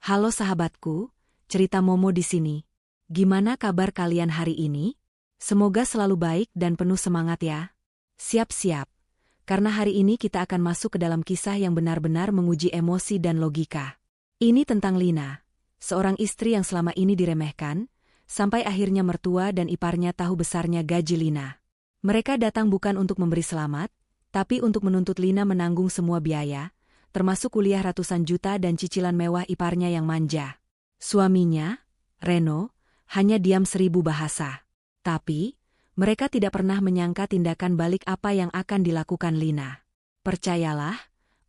Halo sahabatku, cerita Momo di sini. Gimana kabar kalian hari ini? Semoga selalu baik dan penuh semangat ya. Siap-siap, karena hari ini kita akan masuk ke dalam kisah yang benar-benar menguji emosi dan logika. Ini tentang Lina, seorang istri yang selama ini diremehkan, sampai akhirnya mertua dan iparnya tahu besarnya gaji Lina. Mereka datang bukan untuk memberi selamat, tapi untuk menuntut Lina menanggung semua biaya, termasuk kuliah ratusan juta dan cicilan mewah iparnya yang manja. Suaminya, Reno, hanya diam 1000 bahasa. Tapi, mereka tidak pernah menyangka tindakan balik apa yang akan dilakukan Lina. Percayalah,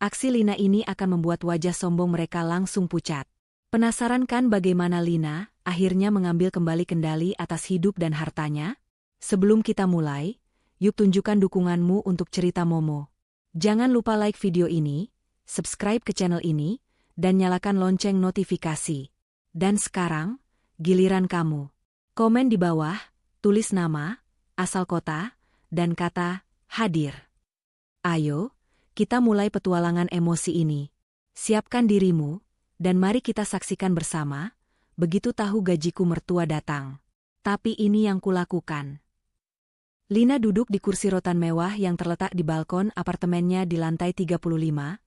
aksi Lina ini akan membuat wajah sombong mereka langsung pucat. Penasaran kan bagaimana Lina akhirnya mengambil kembali kendali atas hidup dan hartanya? Sebelum kita mulai, yuk tunjukkan dukunganmu untuk cerita Momo. Jangan lupa like video ini, subscribe ke channel ini, dan nyalakan lonceng notifikasi. Dan sekarang, giliran kamu. Komen di bawah, tulis nama, asal kota, dan kata hadir. Ayo, kita mulai petualangan emosi ini. Siapkan dirimu, dan mari kita saksikan bersama, begitu tahu gajiku mertua datang. Tapi ini yang kulakukan. Lina duduk di kursi rotan mewah yang terletak di balkon apartemennya di lantai 35,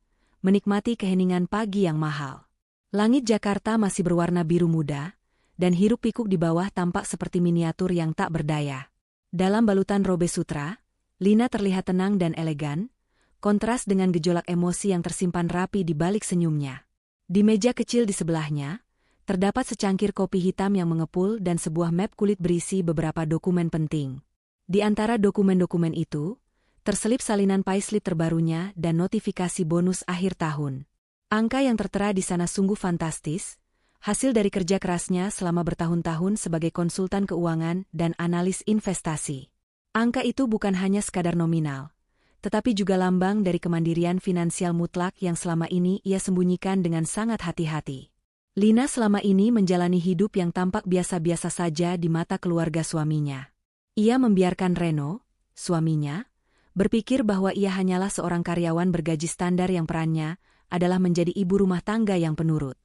menikmati keheningan pagi yang mahal. Langit Jakarta masih berwarna biru muda, dan hiruk-pikuk di bawah tampak seperti miniatur yang tak berdaya. Dalam balutan robe sutra, Lina terlihat tenang dan elegan, kontras dengan gejolak emosi yang tersimpan rapi di balik senyumnya. Di meja kecil di sebelahnya, terdapat secangkir kopi hitam yang mengepul dan sebuah map kulit berisi beberapa dokumen penting. Di antara dokumen-dokumen itu, terselip salinan payslip terbarunya dan notifikasi bonus akhir tahun. Angka yang tertera di sana sungguh fantastis, hasil dari kerja kerasnya selama bertahun-tahun sebagai konsultan keuangan dan analis investasi. Angka itu bukan hanya sekadar nominal, tetapi juga lambang dari kemandirian finansial mutlak yang selama ini ia sembunyikan dengan sangat hati-hati. Lina selama ini menjalani hidup yang tampak biasa-biasa saja di mata keluarga suaminya. Ia membiarkan Reno, suaminya, berpikir bahwa ia hanyalah seorang karyawan bergaji standar yang perannya adalah menjadi ibu rumah tangga yang penurut.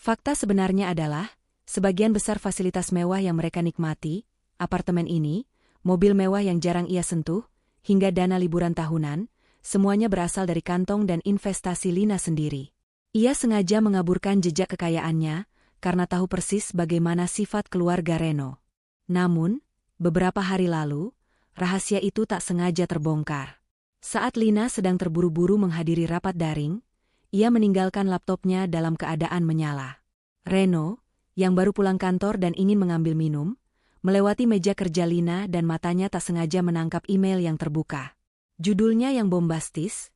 Fakta sebenarnya adalah, sebagian besar fasilitas mewah yang mereka nikmati, apartemen ini, mobil mewah yang jarang ia sentuh, hingga dana liburan tahunan, semuanya berasal dari kantong dan investasi Lina sendiri. Ia sengaja mengaburkan jejak kekayaannya, karena tahu persis bagaimana sifat keluarga Reno. Namun, beberapa hari lalu, rahasia itu tak sengaja terbongkar. Saat Lina sedang terburu-buru menghadiri rapat daring, ia meninggalkan laptopnya dalam keadaan menyala. Reno, yang baru pulang kantor dan ingin mengambil minum, melewati meja kerja Lina dan matanya tak sengaja menangkap email yang terbuka. Judulnya yang bombastis,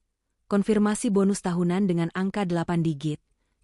konfirmasi bonus tahunan dengan angka 8 digit,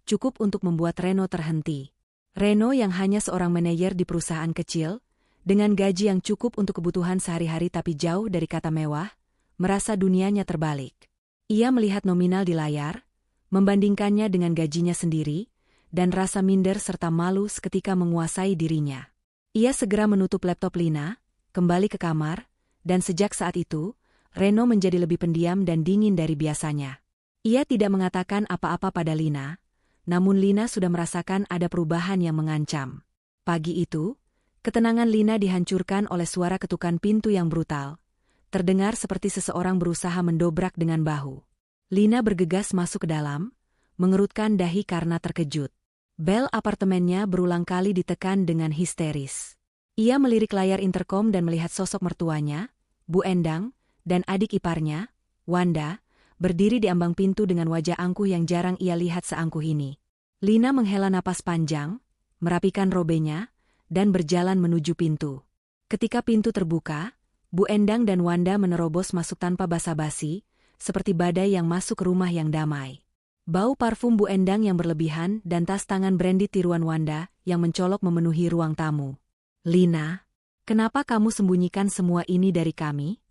cukup untuk membuat Reno terhenti. Reno yang hanya seorang manajer di perusahaan kecil, dengan gaji yang cukup untuk kebutuhan sehari-hari tapi jauh dari kata mewah, merasa dunianya terbalik. Ia melihat nominal di layar, membandingkannya dengan gajinya sendiri, dan rasa minder serta malu seketika menguasai dirinya. Ia segera menutup laptop Lina, kembali ke kamar, dan sejak saat itu, Reno menjadi lebih pendiam dan dingin dari biasanya. Ia tidak mengatakan apa-apa pada Lina, namun Lina sudah merasakan ada perubahan yang mengancam. Pagi itu, ketenangan Lina dihancurkan oleh suara ketukan pintu yang brutal. Terdengar seperti seseorang berusaha mendobrak dengan bahu. Lina bergegas masuk ke dalam, mengerutkan dahi karena terkejut. Bel apartemennya berulang kali ditekan dengan histeris. Ia melirik layar interkom dan melihat sosok mertuanya, Bu Endang, dan adik iparnya, Wanda, berdiri di ambang pintu dengan wajah angkuh yang jarang ia lihat seangkuh ini. Lina menghela napas panjang, merapikan robenya, dan berjalan menuju pintu. Ketika pintu terbuka, Bu Endang dan Wanda menerobos masuk tanpa basa-basi, seperti badai yang masuk ke rumah yang damai. Bau parfum Bu Endang yang berlebihan dan tas tangan branded tiruan Wanda yang mencolok memenuhi ruang tamu. Lina, kenapa kamu sembunyikan semua ini dari kami?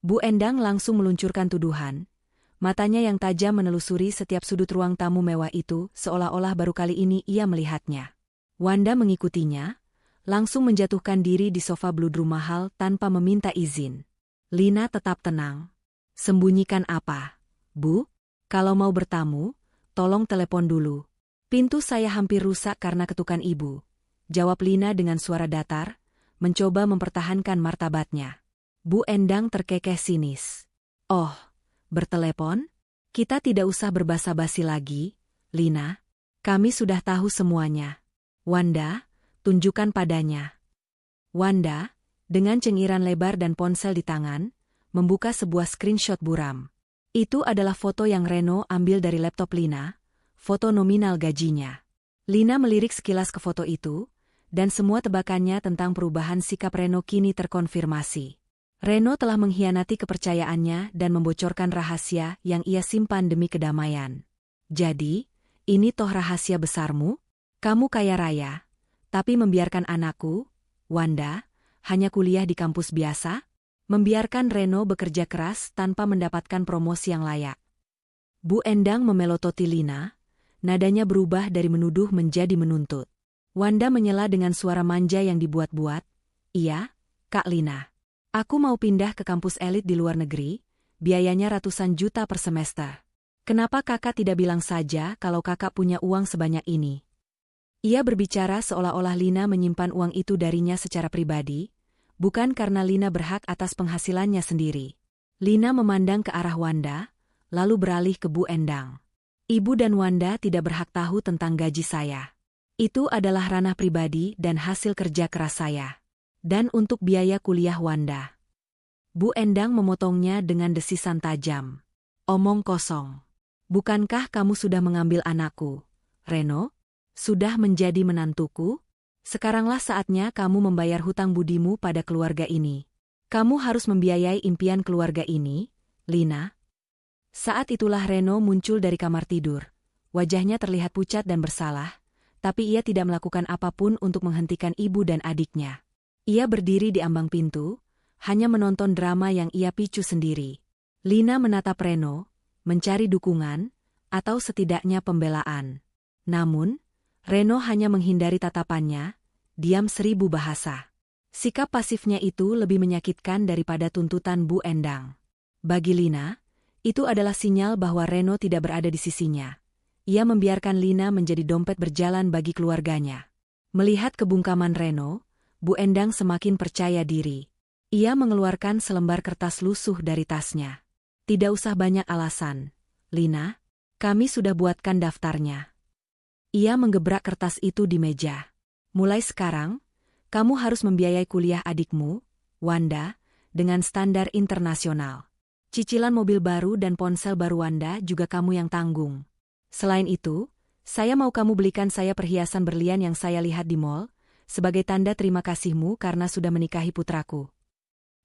Bu Endang langsung meluncurkan tuduhan. Matanya yang tajam menelusuri setiap sudut ruang tamu mewah itu seolah-olah baru kali ini ia melihatnya. Wanda mengikutinya, langsung menjatuhkan diri di sofa bludru mahal tanpa meminta izin. Lina tetap tenang. Sembunyikan apa, Bu? Kalau mau bertamu, tolong telepon dulu. Pintu saya hampir rusak karena ketukan ibu, jawab Lina dengan suara datar, mencoba mempertahankan martabatnya. Bu Endang terkekeh sinis. Oh, bertelepon? Kita tidak usah berbasa-basi lagi, Lina. Kami sudah tahu semuanya. Wanda, tunjukkan padanya. Wanda, dengan cengiran lebar dan ponsel di tangan, membuka sebuah screenshot buram. Itu adalah foto yang Reno ambil dari laptop Lina, foto nominal gajinya. Lina melirik sekilas ke foto itu, dan semua tebakannya tentang perubahan sikap Reno kini terkonfirmasi. Reno telah mengkhianati kepercayaannya dan membocorkan rahasia yang ia simpan demi kedamaian. Jadi, ini toh rahasia besarmu? Kamu kaya raya, tapi membiarkan anakku, Wanda, hanya kuliah di kampus biasa? Membiarkan Reno bekerja keras tanpa mendapatkan promosi yang layak. Bu Endang memelototi Lina, nadanya berubah dari menuduh menjadi menuntut. Wanda menyela dengan suara manja yang dibuat-buat, "Iya, Kak Lina. Aku mau pindah ke kampus elit di luar negeri, biayanya ratusan juta per semester. Kenapa kakak tidak bilang saja kalau kakak punya uang sebanyak ini?" Ia berbicara seolah-olah Lina menyimpan uang itu darinya secara pribadi, bukan karena Lina berhak atas penghasilannya sendiri. Lina memandang ke arah Wanda, lalu beralih ke Bu Endang. Ibu dan Wanda tidak berhak tahu tentang gaji saya. Itu adalah ranah pribadi dan hasil kerja keras saya. Dan untuk biaya kuliah Wanda. Bu Endang memotongnya dengan desisan tajam. Omong kosong. Bukankah kamu sudah mengambil anakku, Reno? Sudah menjadi menantuku? Sekaranglah saatnya kamu membayar hutang budimu pada keluarga ini. Kamu harus membiayai impian keluarga ini, Lina. Saat itulah Reno muncul dari kamar tidur. Wajahnya terlihat pucat dan bersalah, tapi ia tidak melakukan apapun untuk menghentikan ibu dan adiknya. Ia berdiri di ambang pintu, hanya menonton drama yang ia picu sendiri. Lina menatap Reno, mencari dukungan, atau setidaknya pembelaan. Namun, Reno hanya menghindari tatapannya, diam 1000 bahasa. Sikap pasifnya itu lebih menyakitkan daripada tuntutan Bu Endang. Bagi Lina, itu adalah sinyal bahwa Reno tidak berada di sisinya. Ia membiarkan Lina menjadi dompet berjalan bagi keluarganya. Melihat kebungkaman Reno, Bu Endang semakin percaya diri. Ia mengeluarkan selembar kertas lusuh dari tasnya. Tidak usah banyak alasan, Lina. Kami sudah buatkan daftarnya. Ia menggebrak kertas itu di meja. Mulai sekarang, kamu harus membiayai kuliah adikmu, Wanda, dengan standar internasional. Cicilan mobil baru dan ponsel baru Wanda juga kamu yang tanggung. Selain itu, saya mau kamu belikan saya perhiasan berlian yang saya lihat di mall, sebagai tanda terima kasihmu karena sudah menikahi putraku.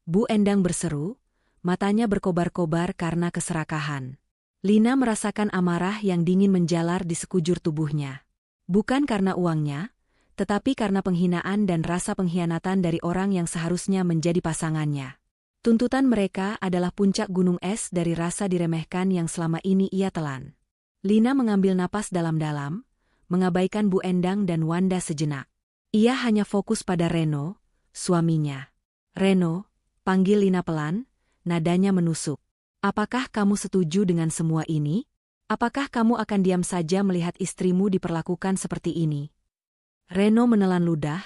Bu Endang berseru, matanya berkobar-kobar karena keserakahan. Lina merasakan amarah yang dingin menjalar di sekujur tubuhnya. Bukan karena uangnya, tetapi karena penghinaan dan rasa pengkhianatan dari orang yang seharusnya menjadi pasangannya. Tuntutan mereka adalah puncak gunung es dari rasa diremehkan yang selama ini ia telan. Lina mengambil napas dalam-dalam, mengabaikan Bu Endang dan Wanda sejenak. Ia hanya fokus pada Reno, suaminya. "Reno," panggil Lina pelan, nadanya menusuk. "Apakah kamu setuju dengan semua ini? Apakah kamu akan diam saja melihat istrimu diperlakukan seperti ini?" Reno menelan ludah,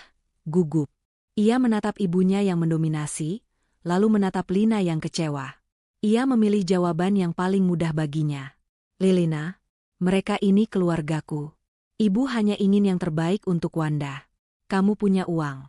gugup. Ia menatap ibunya yang mendominasi, lalu menatap Lina yang kecewa. Ia memilih jawaban yang paling mudah baginya. "Lina, mereka ini keluargaku. Ibu hanya ingin yang terbaik untuk Wanda. Kamu punya uang,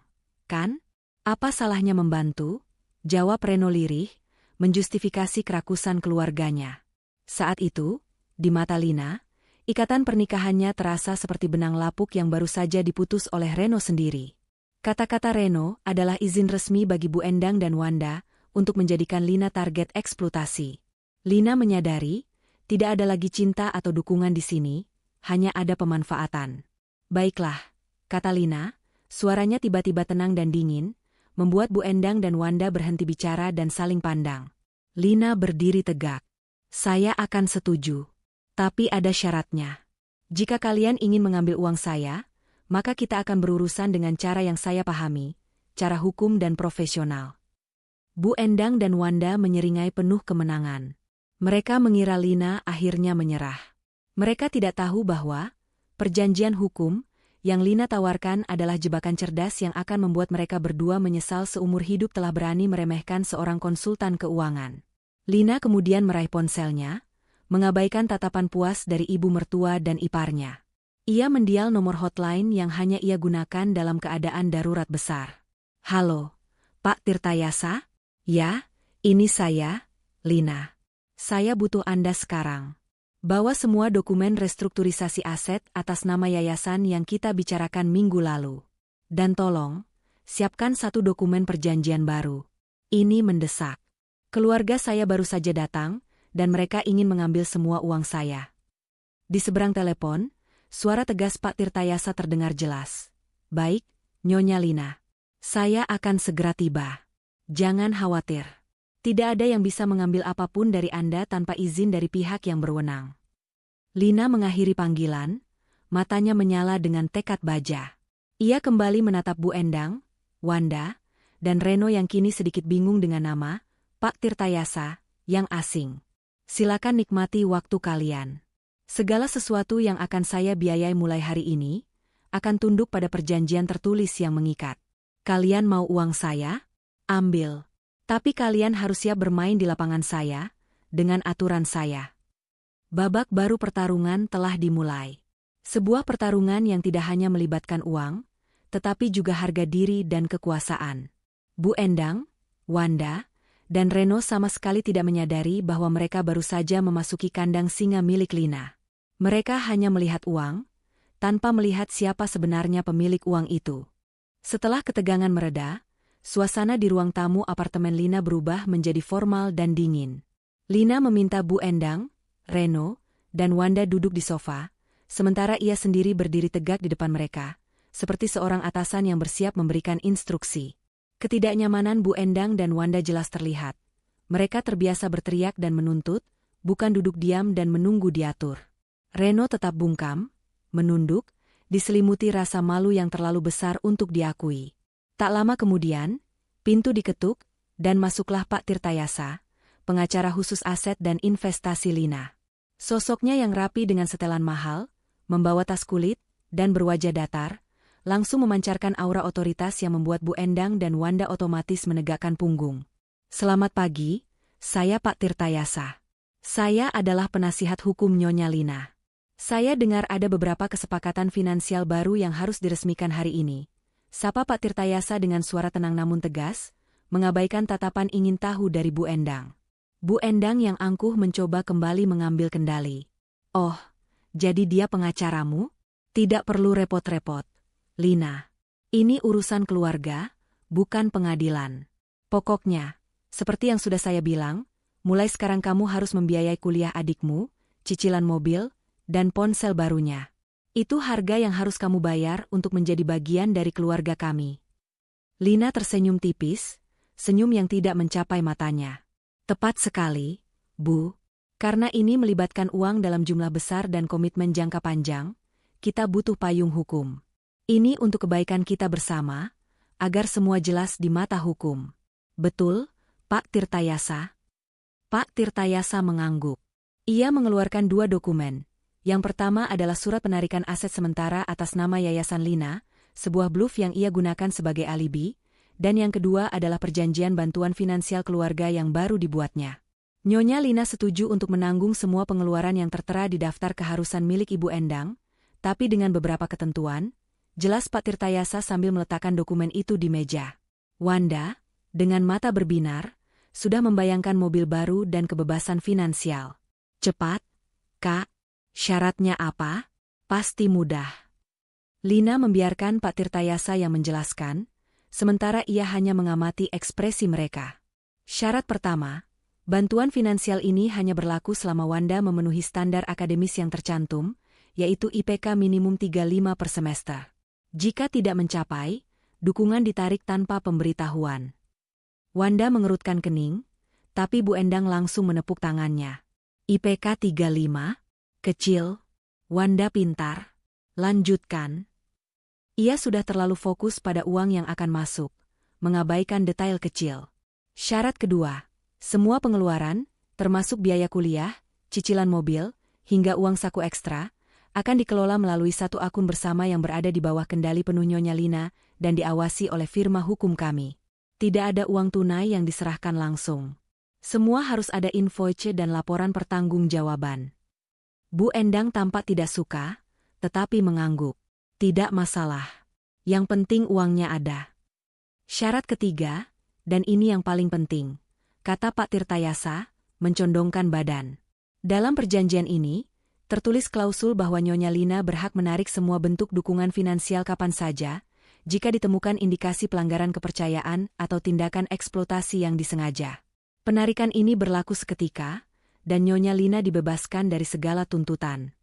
kan? Apa salahnya membantu?" Jawab Reno lirih, menjustifikasi kerakusan keluarganya. Saat itu, di mata Lina, ikatan pernikahannya terasa seperti benang lapuk yang baru saja diputus oleh Reno sendiri. Kata-kata Reno adalah izin resmi bagi Bu Endang dan Wanda untuk menjadikan Lina target eksploitasi. Lina menyadari, tidak ada lagi cinta atau dukungan di sini, hanya ada pemanfaatan. "Baiklah," kata Lina, suaranya tiba-tiba tenang dan dingin, membuat Bu Endang dan Wanda berhenti bicara dan saling pandang. Lina berdiri tegak. "Saya akan setuju. Tapi ada syaratnya. Jika kalian ingin mengambil uang saya, maka kita akan berurusan dengan cara yang saya pahami, cara hukum dan profesional." Bu Endang dan Wanda menyeringai penuh kemenangan. Mereka mengira Lina akhirnya menyerah. Mereka tidak tahu bahwa Perjanjian hukum yang Lina tawarkan adalah jebakan cerdas yang akan membuat mereka berdua menyesal seumur hidup telah berani meremehkan seorang konsultan keuangan. Lina kemudian meraih ponselnya, mengabaikan tatapan puas dari ibu mertua dan iparnya. Ia mendial nomor hotline yang hanya ia gunakan dalam keadaan darurat besar. "Halo, Pak Tirtayasa? Ya, ini saya, Lina. Saya butuh Anda sekarang. Bawa semua dokumen restrukturisasi aset atas nama yayasan yang kita bicarakan minggu lalu. Dan tolong, siapkan satu dokumen perjanjian baru. Ini mendesak. Keluarga saya baru saja datang, dan mereka ingin mengambil semua uang saya." Di seberang telepon, suara tegas Pak Tirtayasa terdengar jelas. "Baik, Nyonya Lina. Saya akan segera tiba. Jangan khawatir. Tidak ada yang bisa mengambil apapun dari Anda tanpa izin dari pihak yang berwenang." Lina mengakhiri panggilan, matanya menyala dengan tekad baja. Ia kembali menatap Bu Endang, Wanda, dan Reno yang kini sedikit bingung dengan nama Pak Tirtayasa yang asing. "Silakan nikmati waktu kalian. Segala sesuatu yang akan saya biayai mulai hari ini akan tunduk pada perjanjian tertulis yang mengikat. Kalian mau uang saya? Ambil. Tapi kalian harus siap bermain di lapangan saya, dengan aturan saya." Babak baru pertarungan telah dimulai. Sebuah pertarungan yang tidak hanya melibatkan uang, tetapi juga harga diri dan kekuasaan. Bu Endang, Wanda, dan Reno sama sekali tidak menyadari bahwa mereka baru saja memasuki kandang singa milik Lina. Mereka hanya melihat uang, tanpa melihat siapa sebenarnya pemilik uang itu. Setelah ketegangan mereda, suasana di ruang tamu apartemen Lina berubah menjadi formal dan dingin. Lina meminta Bu Endang, Reno, dan Wanda duduk di sofa, sementara ia sendiri berdiri tegak di depan mereka, seperti seorang atasan yang bersiap memberikan instruksi. Ketidaknyamanan Bu Endang dan Wanda jelas terlihat. Mereka terbiasa berteriak dan menuntut, bukan duduk diam dan menunggu diatur. Reno tetap bungkam, menunduk, diselimuti rasa malu yang terlalu besar untuk diakui. Tak lama kemudian, pintu diketuk, dan masuklah Pak Tirtayasa, pengacara khusus aset dan investasi Lina. Sosoknya yang rapi dengan setelan mahal, membawa tas kulit, dan berwajah datar, langsung memancarkan aura otoritas yang membuat Bu Endang dan Wanda otomatis menegakkan punggung. "Selamat pagi, saya Pak Tirtayasa. Saya adalah penasihat hukum Nyonya Lina. Saya dengar ada beberapa kesepakatan finansial baru yang harus diresmikan hari ini," sapa Pak Tirtayasa dengan suara tenang namun tegas, mengabaikan tatapan ingin tahu dari Bu Endang. Bu Endang yang angkuh mencoba kembali mengambil kendali. "Oh, jadi dia pengacaramu? Tidak perlu repot-repot, Lina. Ini urusan keluarga, bukan pengadilan. Pokoknya, seperti yang sudah saya bilang, mulai sekarang kamu harus membiayai kuliah adikmu, cicilan mobil, dan ponsel barunya. Itu harga yang harus kamu bayar untuk menjadi bagian dari keluarga kami." Lina tersenyum tipis, senyum yang tidak mencapai matanya. "Tepat sekali, Bu. Karena ini melibatkan uang dalam jumlah besar dan komitmen jangka panjang, kita butuh payung hukum. Ini untuk kebaikan kita bersama, agar semua jelas di mata hukum." "Betul, Pak Tirtayasa." Pak Tirtayasa mengangguk. Ia mengeluarkan dua dokumen. Yang pertama adalah surat penarikan aset sementara atas nama Yayasan Lina, sebuah bluff yang ia gunakan sebagai alibi, dan yang kedua adalah perjanjian bantuan finansial keluarga yang baru dibuatnya. Nyonya Lina setuju untuk menanggung semua pengeluaran yang tertera di daftar keharusan milik Ibu Endang, tapi dengan beberapa ketentuan, jelas Pak Tirtayasa sambil meletakkan dokumen itu di meja. Wanda, dengan mata berbinar, sudah membayangkan mobil baru dan kebebasan finansial. "Cepat, Kak. Syaratnya apa?" "Pasti mudah." Lina membiarkan Pak Tirtayasa yang menjelaskan, sementara ia hanya mengamati ekspresi mereka. "Syarat pertama, bantuan finansial ini hanya berlaku selama Wanda memenuhi standar akademis yang tercantum, yaitu IPK minimum 35 per semester. Jika tidak mencapai, dukungan ditarik tanpa pemberitahuan." Wanda mengerutkan kening, tapi Bu Endang langsung menepuk tangannya. "IPK 35? Kecil. Wanda pintar. Lanjutkan." Ia sudah terlalu fokus pada uang yang akan masuk, mengabaikan detail kecil. "Syarat kedua, semua pengeluaran, termasuk biaya kuliah, cicilan mobil, hingga uang saku ekstra, akan dikelola melalui satu akun bersama yang berada di bawah kendali penuh Nyonya Lina dan diawasi oleh firma hukum kami. Tidak ada uang tunai yang diserahkan langsung. Semua harus ada invoice dan laporan pertanggungjawaban. Bu Endang tampak tidak suka, tetapi mengangguk. Tidak masalah. Yang penting uangnya ada. Syarat ketiga, dan ini yang paling penting, kata Pak Tirtayasa, mencondongkan badan. Dalam perjanjian ini, tertulis klausul bahwa Nyonya Lina berhak menarik semua bentuk dukungan finansial kapan saja, jika ditemukan indikasi pelanggaran kepercayaan atau tindakan eksploitasi yang disengaja. Penarikan ini berlaku seketika, dan Nyonya Lina dibebaskan dari segala tuntutan.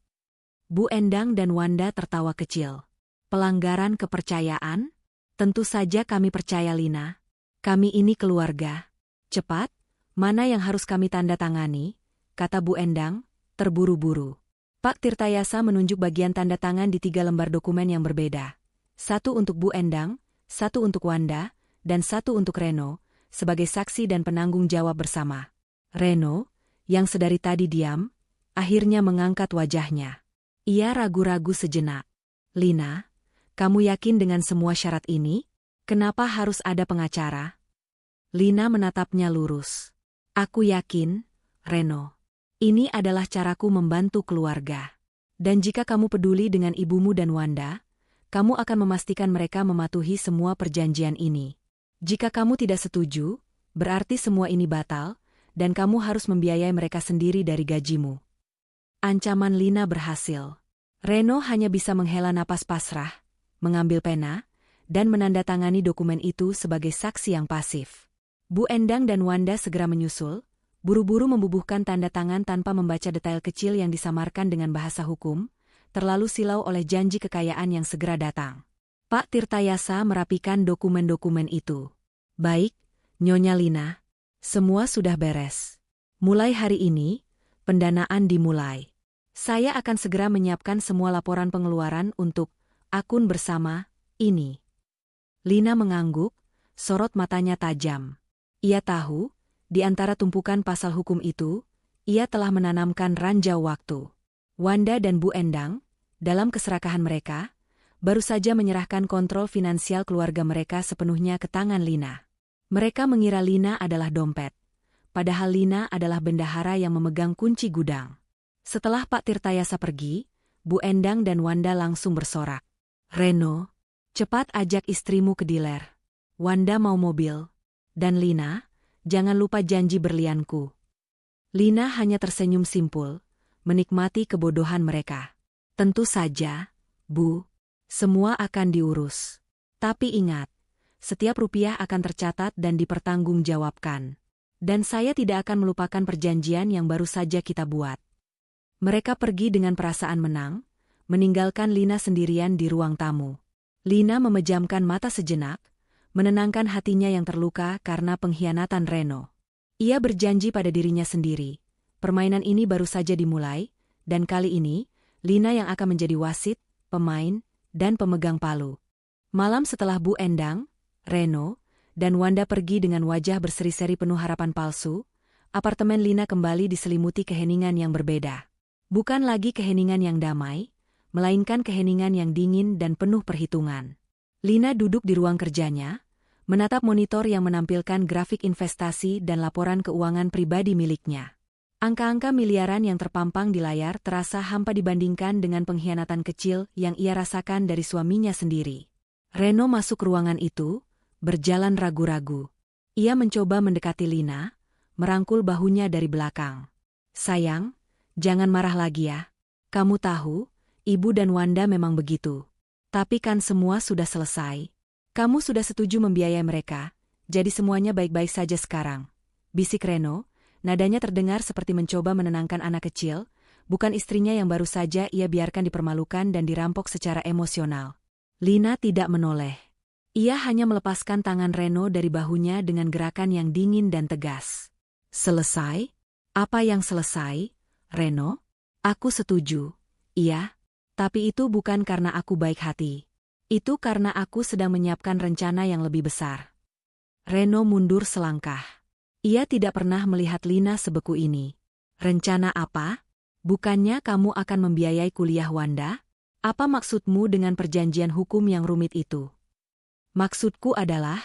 Bu Endang dan Wanda tertawa kecil. Pelanggaran kepercayaan? Tentu saja kami percaya Lina. Kami ini keluarga. Cepat, mana yang harus kami tanda tangani? Kata Bu Endang, terburu-buru. Pak Tirtayasa menunjuk bagian tanda tangan di 3 lembar dokumen yang berbeda. 1 untuk Bu Endang, 1 untuk Wanda, dan 1 untuk Reno, sebagai saksi dan penanggung jawab bersama. Reno, yang sedari tadi diam, akhirnya mengangkat wajahnya. Ia ragu-ragu sejenak. Lina, kamu yakin dengan semua syarat ini? Kenapa harus ada pengacara? Lina menatapnya lurus. Aku yakin, Reno. Ini adalah caraku membantu keluarga. Dan jika kamu peduli dengan ibumu dan Wanda, kamu akan memastikan mereka mematuhi semua perjanjian ini. Jika kamu tidak setuju, berarti semua ini batal, dan kamu harus membiayai mereka sendiri dari gajimu. Ancaman Lina berhasil. Reno hanya bisa menghela napas pasrah, mengambil pena, dan menandatangani dokumen itu sebagai saksi yang pasif. Bu Endang dan Wanda segera menyusul, buru-buru membubuhkan tanda tangan tanpa membaca detail kecil yang disamarkan dengan bahasa hukum, terlalu silau oleh janji kekayaan yang segera datang. Pak Tirtayasa merapikan dokumen-dokumen itu. Baik, Nyonya Lina, semua sudah beres. Mulai hari ini, pendanaan dimulai. Saya akan segera menyiapkan semua laporan pengeluaran untuk akun bersama ini. Lina mengangguk, sorot matanya tajam. Ia tahu, di antara tumpukan pasal hukum itu, ia telah menanamkan ranjau waktu. Wanda dan Bu Endang, dalam keserakahan mereka, baru saja menyerahkan kontrol finansial keluarga mereka sepenuhnya ke tangan Lina. Mereka mengira Lina adalah dompet, padahal Lina adalah bendahara yang memegang kunci gudang. Setelah Pak Tirtayasa pergi, Bu Endang dan Wanda langsung bersorak. Reno, cepat ajak istrimu ke dealer. Wanda mau mobil. Dan Lina, jangan lupa janji berlianku. Lina hanya tersenyum simpul, menikmati kebodohan mereka. Tentu saja, Bu. Semua akan diurus. Tapi ingat, setiap rupiah akan tercatat dan dipertanggungjawabkan. Dan saya tidak akan melupakan perjanjian yang baru saja kita buat. Mereka pergi dengan perasaan menang, meninggalkan Lina sendirian di ruang tamu. Lina memejamkan mata sejenak, menenangkan hatinya yang terluka karena pengkhianatan Reno. Ia berjanji pada dirinya sendiri, permainan ini baru saja dimulai, dan kali ini, Lina yang akan menjadi wasit, pemain, dan pemegang palu. Malam setelah Bu Endang, Reno, dan Wanda pergi dengan wajah berseri-seri penuh harapan palsu, apartemen Lina kembali diselimuti keheningan yang berbeda. Bukan lagi keheningan yang damai, melainkan keheningan yang dingin dan penuh perhitungan. Lina duduk di ruang kerjanya, menatap monitor yang menampilkan grafik investasi dan laporan keuangan pribadi miliknya. Angka-angka miliaran yang terpampang di layar terasa hampa dibandingkan dengan pengkhianatan kecil yang ia rasakan dari suaminya sendiri. Reno masuk ruangan itu, berjalan ragu-ragu. Ia mencoba mendekati Lina, merangkul bahunya dari belakang. Sayang, jangan marah lagi ya. Kamu tahu, Ibu dan Wanda memang begitu. Tapi kan semua sudah selesai. Kamu sudah setuju membiayai mereka, jadi semuanya baik-baik saja sekarang. Bisik Reno. Nadanya terdengar seperti mencoba menenangkan anak kecil, bukan istrinya yang baru saja ia biarkan dipermalukan dan dirampok secara emosional. Lina tidak menoleh. Ia hanya melepaskan tangan Reno dari bahunya dengan gerakan yang dingin dan tegas. Selesai? Apa yang selesai, Reno? Aku setuju. Iya, tapi itu bukan karena aku baik hati. Itu karena aku sedang menyiapkan rencana yang lebih besar. Reno mundur selangkah. Ia tidak pernah melihat Lina sebeku ini. Rencana apa? Bukannya kamu akan membiayai kuliah Wanda? Apa maksudmu dengan perjanjian hukum yang rumit itu? Maksudku adalah,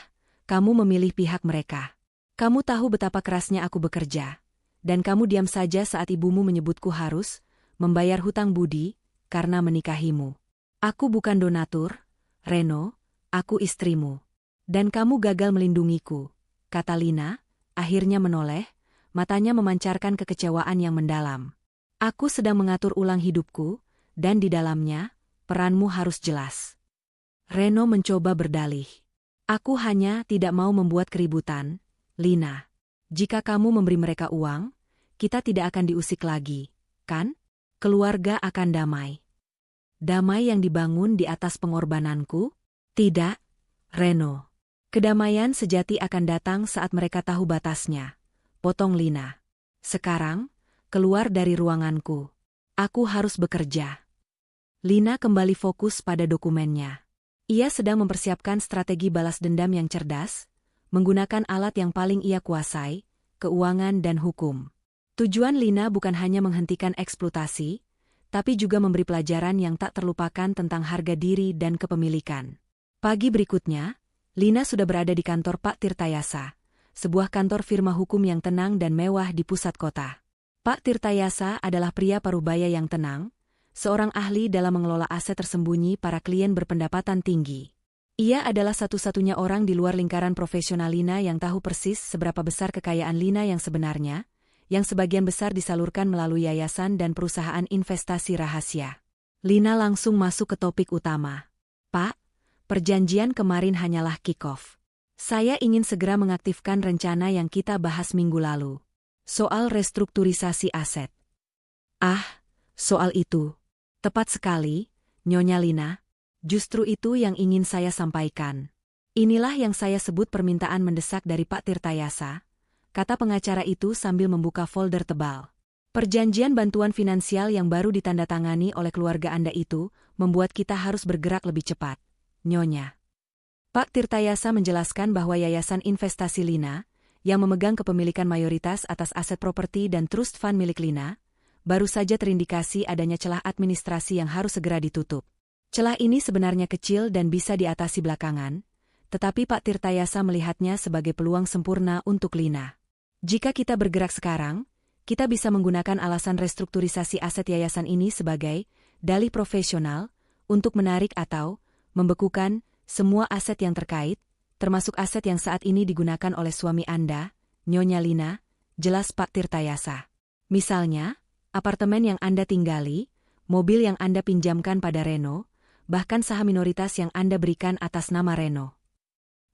kamu memilih pihak mereka. Kamu tahu betapa kerasnya aku bekerja. Dan kamu diam saja saat ibumu menyebutku harus membayar hutang budi karena menikahimu. Aku bukan donatur, Reno, aku istrimu. Dan kamu gagal melindungiku, kata Lina, akhirnya menoleh, matanya memancarkan kekecewaan yang mendalam. Aku sedang mengatur ulang hidupku, dan di dalamnya, peranmu harus jelas. Reno mencoba berdalih. Aku hanya tidak mau membuat keributan, Lina. Jika kamu memberi mereka uang, kita tidak akan diusik lagi, kan? Keluarga akan damai. Damai yang dibangun di atas pengorbananku? Tidak, Reno. Kedamaian sejati akan datang saat mereka tahu batasnya. Potong Lina. Sekarang, keluar dari ruanganku. Aku harus bekerja. Lina kembali fokus pada dokumennya. Ia sedang mempersiapkan strategi balas dendam yang cerdas, menggunakan alat yang paling ia kuasai, keuangan dan hukum. Tujuan Lina bukan hanya menghentikan eksploitasi, tapi juga memberi pelajaran yang tak terlupakan tentang harga diri dan kepemilikan. Pagi berikutnya, Lina sudah berada di kantor Pak Tirtayasa, sebuah kantor firma hukum yang tenang dan mewah di pusat kota. Pak Tirtayasa adalah pria parubaya yang tenang, seorang ahli dalam mengelola aset tersembunyi para klien berpendapatan tinggi. Ia adalah satu-satunya orang di luar lingkaran profesional Lina yang tahu persis seberapa besar kekayaan Lina yang sebenarnya, yang sebagian besar disalurkan melalui yayasan dan perusahaan investasi rahasia. Lina langsung masuk ke topik utama. Pak, perjanjian kemarin hanyalah kick-off. Saya ingin segera mengaktifkan rencana yang kita bahas minggu lalu. Soal restrukturisasi aset. Soal itu. Tepat sekali, Nyonya Lina. Justru itu yang ingin saya sampaikan. Inilah yang saya sebut permintaan mendesak dari Pak Tirtayasa, kata pengacara itu sambil membuka folder tebal. Perjanjian bantuan finansial yang baru ditandatangani oleh keluarga Anda itu membuat kita harus bergerak lebih cepat, Nyonya. Pak Tirtayasa menjelaskan bahwa Yayasan Investasi Lina, yang memegang kepemilikan mayoritas atas aset properti dan trust fund milik Lina, baru saja terindikasi adanya celah administrasi yang harus segera ditutup. Celah ini sebenarnya kecil dan bisa diatasi belakangan, tetapi Pak Tirtayasa melihatnya sebagai peluang sempurna untuk Lina. Jika kita bergerak sekarang, kita bisa menggunakan alasan restrukturisasi aset yayasan ini sebagai dalih profesional untuk menarik atau membekukan semua aset yang terkait, termasuk aset yang saat ini digunakan oleh suami Anda, Nyonya Lina, jelas Pak Tirtayasa. Misalnya, apartemen yang Anda tinggali, mobil yang Anda pinjamkan pada Reno, bahkan saham minoritas yang Anda berikan atas nama Reno.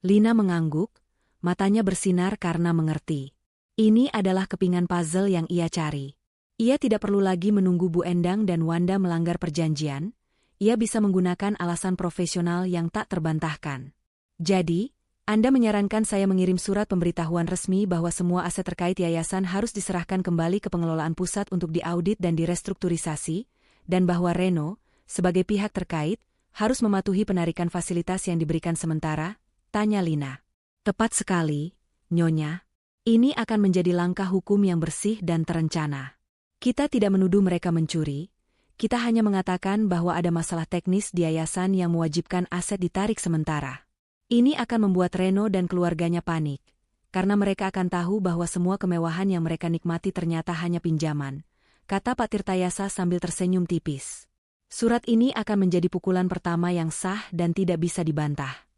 Lina mengangguk, matanya bersinar karena mengerti. Ini adalah kepingan puzzle yang ia cari. Ia tidak perlu lagi menunggu Bu Endang dan Wanda melanggar perjanjian, ia bisa menggunakan alasan profesional yang tak terbantahkan. Jadi, Anda menyarankan saya mengirim surat pemberitahuan resmi bahwa semua aset terkait yayasan harus diserahkan kembali ke pengelolaan pusat untuk diaudit dan direstrukturisasi, dan bahwa Reno, sebagai pihak terkait, harus mematuhi penarikan fasilitas yang diberikan sementara, tanya Lina. Tepat sekali, Nyonya. Ini akan menjadi langkah hukum yang bersih dan terencana. Kita tidak menuduh mereka mencuri, kita hanya mengatakan bahwa ada masalah teknis di yayasan yang mewajibkan aset ditarik sementara. Ini akan membuat Reno dan keluarganya panik, karena mereka akan tahu bahwa semua kemewahan yang mereka nikmati ternyata hanya pinjaman, kata Pak Tirtayasa sambil tersenyum tipis. Surat ini akan menjadi pukulan pertama yang sah dan tidak bisa dibantah.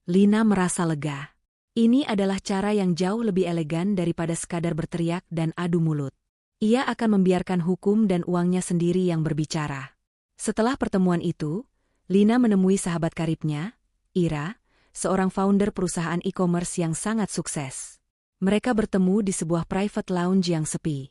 Lina merasa lega. Ini adalah cara yang jauh lebih elegan daripada sekadar berteriak dan adu mulut. Ia akan membiarkan hukum dan uangnya sendiri yang berbicara. Setelah pertemuan itu, Lina menemui sahabat karibnya, Ira, seorang founder perusahaan e-commerce yang sangat sukses. Mereka bertemu di sebuah private lounge yang sepi.